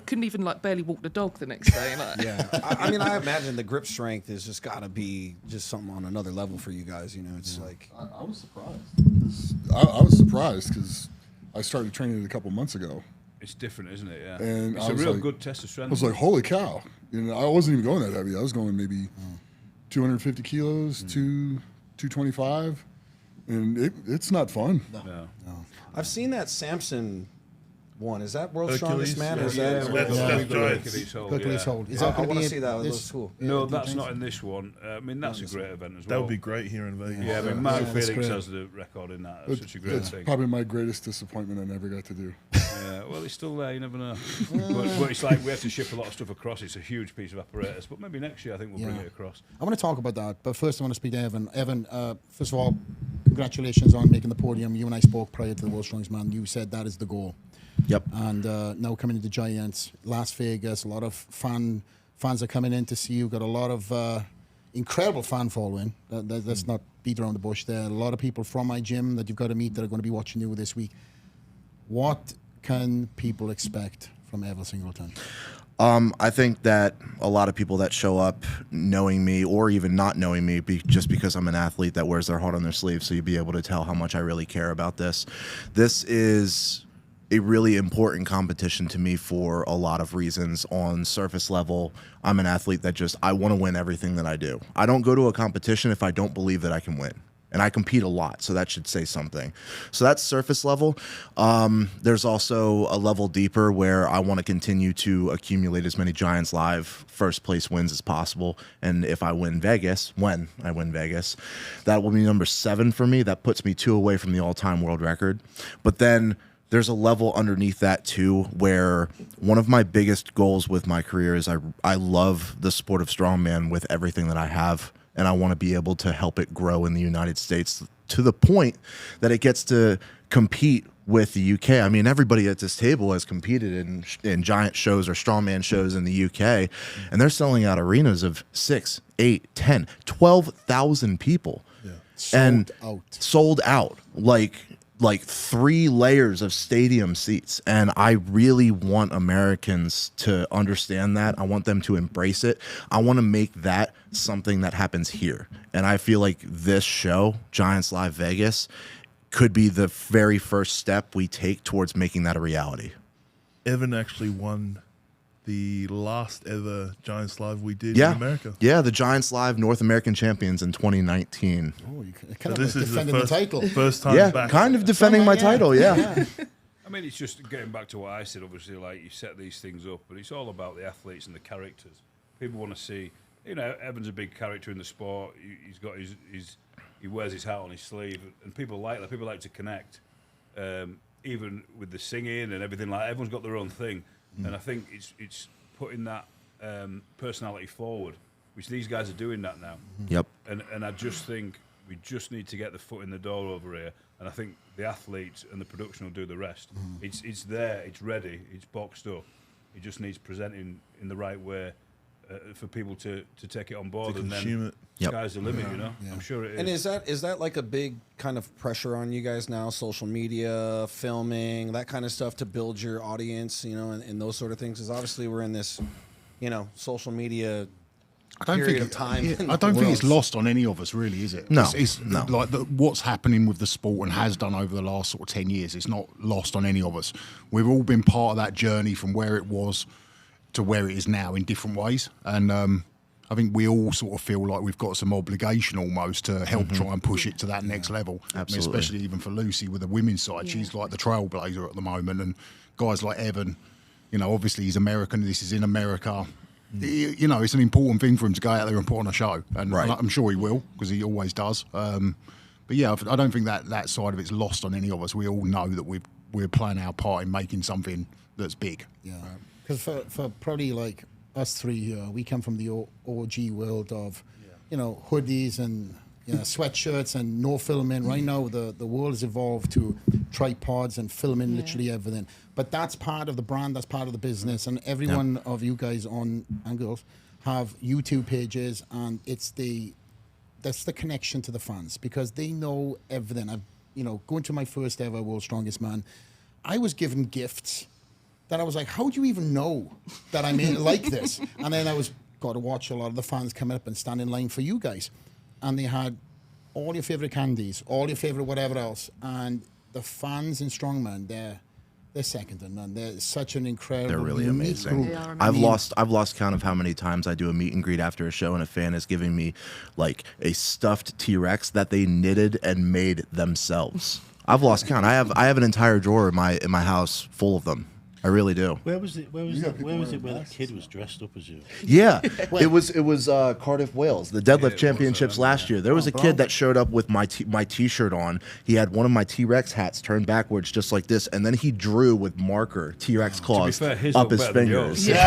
couldn't even barely walk the dog the next day. I imagine the grip strength has just got to be just something on another level for you guys. It's like I was surprised. I was surprised because I started training it a couple months ago. It's different, isn't it? Yeah. And it's I a was real like- good test of strength. I was like, holy cow. I wasn't even going that heavy. I was going maybe 250 kilos, 225. And it's not fun. No. I've seen that Samson one? Is that World's Hercules, Strongest Man? yeah. Or is Yeah, that that's giants. Hercules Hold. Is I that going to want be to see that. It this- looks cool. No, that's not in this one. I mean, that's a great event as well. That would be great here in Vegas. Yeah, I mean, Mark that's Felix great. has the record in that. That's such a great It's thing. probably my greatest disappointment I never got to do. Well, it's still there. You never know. but it's like we have to ship a lot of stuff across. It's a huge piece of apparatus. But maybe next year I think we'll bring Yeah. it across. I want to talk about that, but first I want to speak to Evan. Evan, first of all, congratulations on making the podium. You and I spoke prior to the World's Strongest Man. You said that is the goal. Yep. And now coming into Giants, Las Vegas, a lot of fans are coming in to see you. Got a lot of incredible fan following. Let's not beat around the bush there. A lot of people from my gym that you've got to meet that are going to be watching you this week. What can people expect from Evan Singleton? I think that a lot of people that show up knowing me or even not knowing me just because I'm an athlete that wears their heart on their sleeve, so you'll be able to tell how much I really care about this. This is a really important competition to me for a lot of reasons. On surface level, I'm an athlete that I want to win everything that I do. I don't go to a competition if I don't believe that I can win. And I compete a lot, so that should say something. So that's surface level. There's also a level deeper where I want to continue to accumulate as many Giants Live first place wins as possible. And if I win Vegas, when I win Vegas, that will be number 7 for me. That puts me 2 away from the all-time world record. But then there's a level underneath that too, where one of my biggest goals with my career is I love the sport of strongman with everything that I have. And I want to be able to help it grow in the United States to the point that it gets to compete with the UK. I mean, everybody at this table has competed in giant shows or strongman shows in the UK, and they're selling out arenas of 6, 8, 10, 12,000 people. Sold out. Sold out. Like 3 layers of stadium seats. And I really want Americans to understand that. I want them to embrace it. I want to make that something that happens here. And I feel like this show, Giants Live Vegas, could be the very first step we take towards making that a reality. Evan actually won the last ever Giants Live we did in America. Yeah, the Giants Live North American champions in 2019. Oh, you So kind of this is defending the title. first time Yeah, back. kind of defending my title, yeah. I mean, it's just getting back to what I said. Obviously, like you set these things up, but it's all about the athletes and the characters. People want to see. You know, Evan's a big character in the sport. He's got he wears his heart on his sleeve, and people like that. People like to connect, even with the singing and everything. Like everyone's got their own thing, and I think it's putting that personality forward, which these guys are doing that now. Yep. And I just think we just need to get the foot in the door over here, and I think the athletes and the production will do the rest. It's there, it's ready, it's boxed up. It just needs presenting in the right way for people to take it on board, and then sky's the limit. You know, I'm sure it is. And is that like a big kind of pressure on you guys now? Social media, filming, that kind of stuff to build your audience, you know, and those sort of things. Because obviously we're in this, you know, social media period of time. I don't think it's lost on any of us, really, is it? No, it's no. Like what's happening with the sport and has done over the last sort of 10 years. It's not lost on any of us. We've all been part of that journey from where it was to where it is now in different ways, and I think we all sort of feel like we've got some obligation almost to help try and push it to that next level. Absolutely. I mean, especially even for Lucy with the women's side, she's like the trailblazer at the moment, and guys like Evan, you know, obviously he's American. This is in America. You know, it's an important thing for him to go out there and put on a show, and I'm sure he will because he always does. But yeah, I don't think that side of it's lost on any of us. We all know that we're playing our part in making something that's big. Yeah, because for probably like us three here, we come from the OG world of, you know, hoodies and sweatshirts and no filming. Right now, the world has evolved to tripods and filming literally everything. But that's part of the brand, that's part of the business, and every one of you guys and girls have YouTube pages, and that's the connection to the fans because they know everything. Going to my first ever World's Strongest Man, I was given gifts that I was like, how do you even know that I'm like this? And then I got to watch a lot of the fans come up and stand in line for you guys. And they had all your favorite candies, all your favorite whatever else. And the fans in Strongman, they're second to none. They're such an incredible, They're really unique amazing. group. I've lost count of how many times I do a meet and greet after a show and a fan is giving me like a stuffed T-Rex that they knitted and made themselves I've lost count. I have an entire drawer in my house full of them. I really do. Where was it? Where was that kid was dressed up as you? Yeah, it was Cardiff, Wales, the deadlift championships last year. There was a kid that showed up with my T-shirt on. He had one of my T-Rex hats turned backwards, just like this, and then he drew with marker T-Rex claws fair, his up look his better than fingers. yours.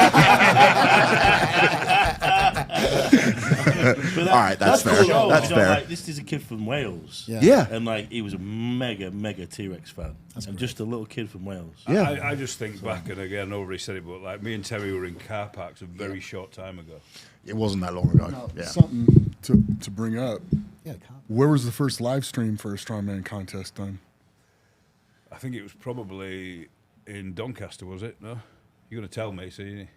All right, that's fair. Cool. That's fair. Like, this is a kid from Wales. Yeah. And like he was a mega T-Rex fan. And just a little kid from Wales. Yeah. I just think back, and again, I already said it, but like me and Terry were in car parks a very short time ago. It wasn't that long ago. Now, Yeah. something to bring up. Yeah, Where was the first live stream for a strongman contest done? I think it was probably in Doncaster, was it? No? You're going to tell me, see?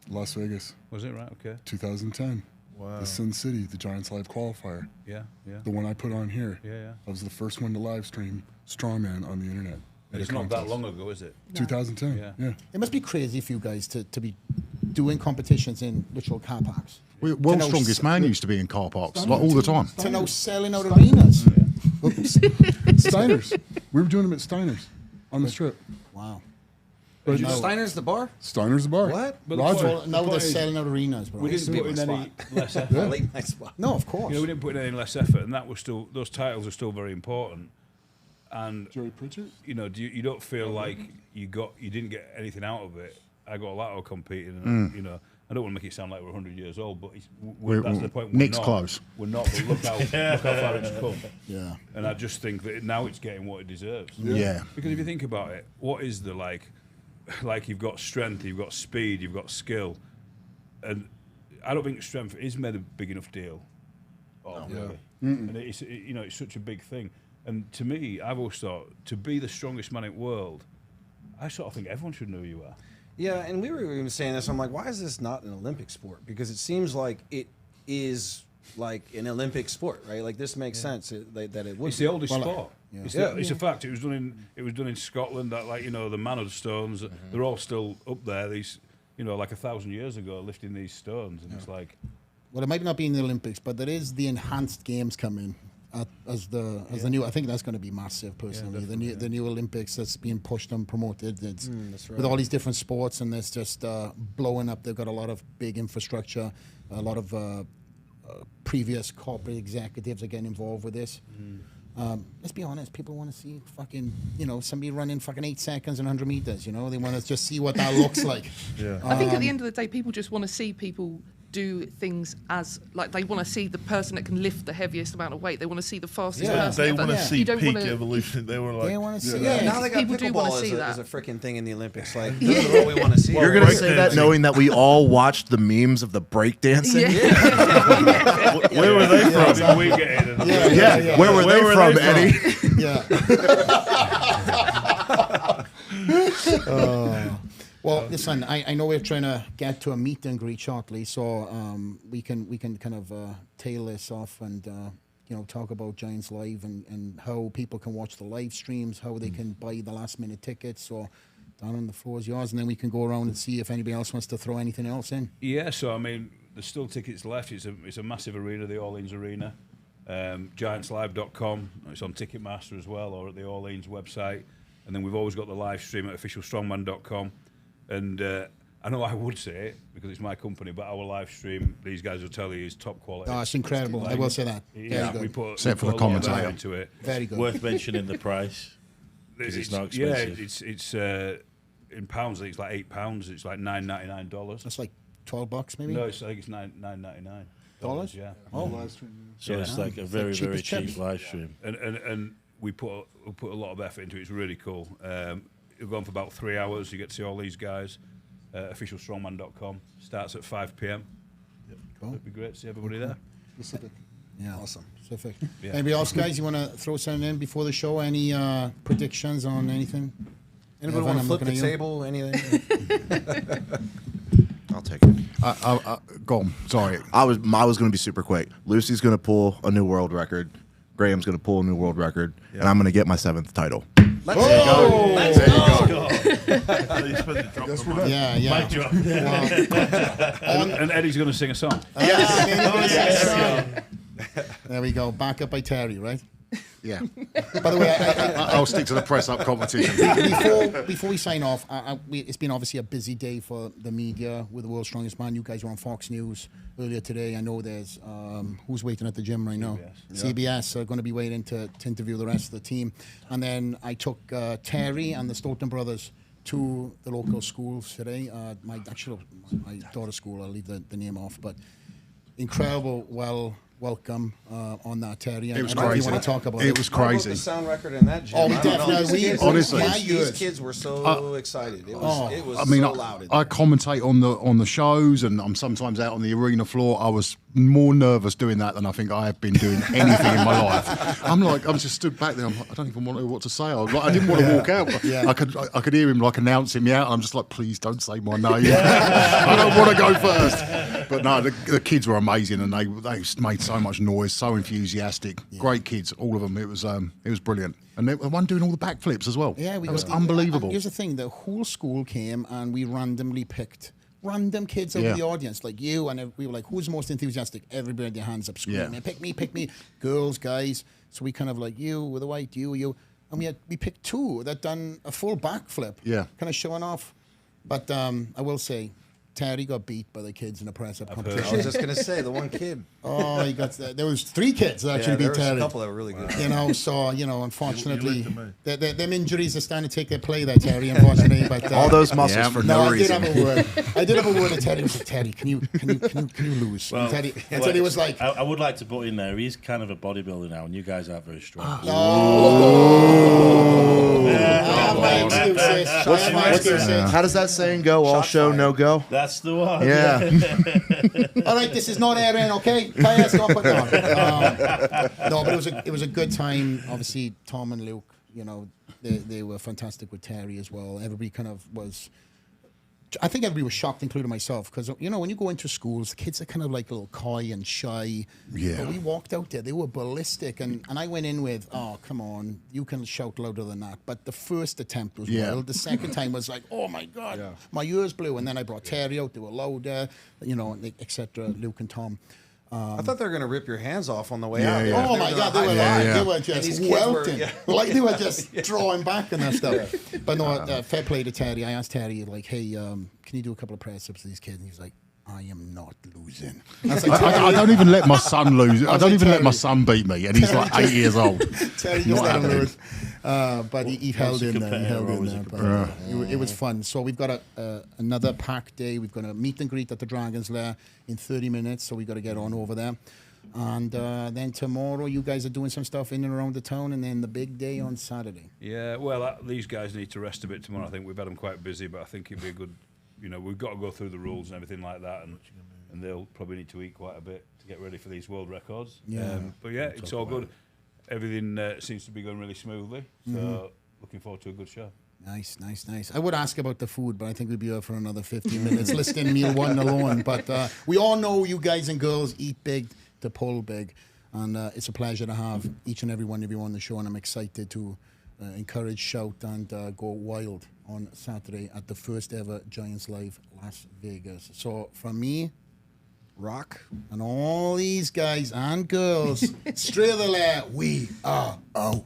Las Vegas, Was it right? Okay. 2010. Wow. The Sin City, the Giants Live qualifier. Yeah, yeah. The one I put on here. Yeah. I was the first one to live stream strongman on the internet. at It's a not that contest. long ago, is it? 2010. Yeah. It must be crazy for you guys to be doing competitions in literal car parks. World's Strongest Man used to be in car parks, like all the time. To now selling out arenas. Steiner's. We were doing them at Steiner's on the strip. Wow. But Steiner's the bar? Steiner's the bar. What? But the Roger. point- Now they're point is, selling out arenas, bro. we didn't put in any less effort. Late night spot. No, of course. You know, we didn't put in any less effort, and that was still, those titles are still very important. And Joey Pritchard? you know, you don't feel like you didn't get anything out of it. I got a lot of competing, and you know, I don't want to make it sound like we're 100 years old, but that's the point. Nick's close. We're not. But look how far it's come. Yeah. And I just think that now it's getting what it deserves. Yeah. Because if you think about it, what is the like you've got strength, you've got speed, you've got skill, and I don't think strength is made a big enough deal. Really. And it's it's such a big thing. And to me, I've always thought to be the strongest man in the world, I sort of think everyone should know who you are. Yeah, and we were even saying this. I'm like, why is this not an Olympic sport? Because it seems like it is like an Olympic sport, right? Like this makes sense that it would. It's the oldest Well, sport. yeah. It's a fact. It was done in Scotland. That the Manor stones. They're all still up there. These like 1,000 years ago, lifting these stones, and it's like. Well, it might not be in the Olympics, but there is the enhanced games coming as the new. I think that's going to be massive, personally. The new Olympics that's being pushed and promoted. It's that's right. with all these different sports, and it's just blowing up. They've got a lot of big infrastructure. A lot of previous corporate executives are getting involved with this. Let's be honest, people want to see fucking, somebody running fucking 8 seconds and 100 meters, They want to just see what that looks like. Yeah. I think at the end of the day, people just want to see people do things as, like, they want to see the person that can lift the heaviest amount of weight. They want to see the fastest person They ever. want to Yeah. see You don't peak wanna- evolution. They were like, They want to see Yeah, now they got People do wanna pickleball see as a that. freaking thing in the Olympics. Like, this is what we want to see. You're gonna say that knowing that we all watched the memes of the breakdancing? where were they from? Did we get in? Yeah. Where were they from, Eddie? Well, listen, I know we're trying to get to a meet and greet shortly, so we can kind of tail this off and talk about Giants Live and how people can watch the live streams, how they can buy the last minute tickets. So down on the floor is yours, and then we can go around and see if anybody else wants to throw anything else in. Yeah, so I mean, there's still tickets left. It's a massive arena, the Orleans Arena. GiantsLive.com. It's on Ticketmaster as well, or at the Orleans website. And then we've always got the live stream at officialstrongman.com. And I know I would say it because it's my company, but our live stream, these guys will tell you, is top quality. Oh, it's incredible. I will say that. Yeah, Very we good. put Except for we the put a lot of commentator. effort into it. Very good. Worth mentioning the price because it's not Yeah, expensive. it's in pounds. I think it's like £8. It's like $9.99. That's like $12 maybe. No, I think it's $9.99. Dollars? Yeah. Live stream. So Yeah. it's like a It's very, like cheap very as chips. cheap live stream. And we put a lot of effort into it. It's really cool. It'll go on for about 3 hours. You get to see all these guys. Officialstrongman.com. Starts at 5 p.m. Cool. It'd be great to see everybody there. Pacific. Yeah. Awesome. Specific. Yeah. Anybody else, guys? You want to throw something in before the show? Any predictions on anything? Anybody Evan, want to I'm flip looking the at you. table? Anything? I'll take it. Go on. Sorry. I was going to be super quick. Lucy's going to pull a new world record. Graham's going to pull a new world record, and I'm going to get my 7th title. Let's go. Let's go. Yes, we're done. Yeah, yeah. Mic drop. And Eddie's going to sing a song. There we go. Back up by Terry, right? Yeah. By the way, I'll stick to the press-up competition. before we sign off, it's been obviously a busy day for the media with the World's Strongest Man. You guys were on Fox News earlier today. I know there's who's waiting at the gym right now? CBS are going to be waiting to interview the rest of the team. And then I took Terry and the Stoughton brothers to the local schools today. My daughter's school, I'll leave the name off, but incredible, welcome on that, Terry. It was I don't know if crazy. you want to talk about It it. was I broke crazy. the sound record in that gym. Oh, we I don't know. definitely. Honestly. These kids were so excited. It was I mean, so loud. in I there. commentate on the shows, and I'm sometimes out on the arena floor. I was more nervous doing that than I think I have been doing anything in my life. I'm just stood back there. I don't even know what to say. I didn't want to walk out. Yeah. I could hear him like announcing me out. And I'm just like, please don't say my name. I don't want to go first. But no, the kids were amazing, and they made so much noise, so enthusiastic. Yeah. Great kids, all of them. It was brilliant. And the one doing all the backflips as well. Yeah, that was unbelievable. Here's the thing: the whole school came, and we randomly picked random kids out of the audience, like you, and we were like, "Who's the most enthusiastic?" Everybody had their hands up, screaming, "Pick me!" Girls, guys. So we kind of like you with the white, you, and we picked two that done a full backflip. Yeah, kind of showing off. But I will say, Terry got beat by the kids in the press-up I competition. was just going to say, the one kid. Oh, there was 3 kids that actually beat Terry. There was a couple that were really good. Unfortunately, them injuries are starting to take their play there, Terry, unfortunately. But, all those muscles for no reason. I did have a word with Terry. I was like, Terry, can you lose? Well, and Terry was like... I would like to put in there, he's kind of a bodybuilder now, and you guys aren't very strong. I have my excuses. How does that saying go? All show, no go? That's the one. Yeah. All right, this is not airing, okay? Players, stop it now. No, but it was a good time. Obviously, Tom and Luke, they were fantastic with Terry as well. Everybody kind of was... I think everybody was shocked, including myself, because, when you go into schools, the kids are kind of like a little coy and shy. Yeah. But we walked out there, they were ballistic. And I went in with, oh, come on, you can shout louder than that. But the first attempt was wild. The second time was like, oh, my God, my ears blew. And then I brought Terry out, they were louder, etc., Luke and Tom. I thought they were going to rip your hands off on the way out. Oh my God, they were just welting. Like they were just drawing back and that stuff. But no, fair play to Terry. I asked Terry, like, hey, can you do a couple of press-ups for these kids? And he's like, I am not losing. I don't even let my son lose. I don't even let my son beat me, and he's like 8 years old. Terry just let him lose. But he held in there. But it was fun. So we've got another packed day. We've got a meet and greet at the Dragon's Lair in 30 minutes, so we've got to get on over there. And then tomorrow, you guys are doing some stuff in and around the town, and then the big day on Saturday. Yeah, well, these guys need to rest a bit tomorrow. I think we've had them quite busy, but I think it'd be a good... we've got to go through the rules and everything like that, and they'll probably need to eat quite a bit to get ready for these world records. Yeah. But yeah, it's all good. Everything seems to be going really smoothly, so looking forward to a good show. Nice. I would ask about the food, but I think we'd be here for another 15 minutes listing meal 1 alone. But we all know you guys and girls eat big to pull big, and it's a pleasure to have each and every one of you on the show, and I'm excited to encourage, shout, and go wild on Saturday at the first ever Giants Live Las Vegas. So from me, Rock, and all these guys and girls, straight to the lair, we are out.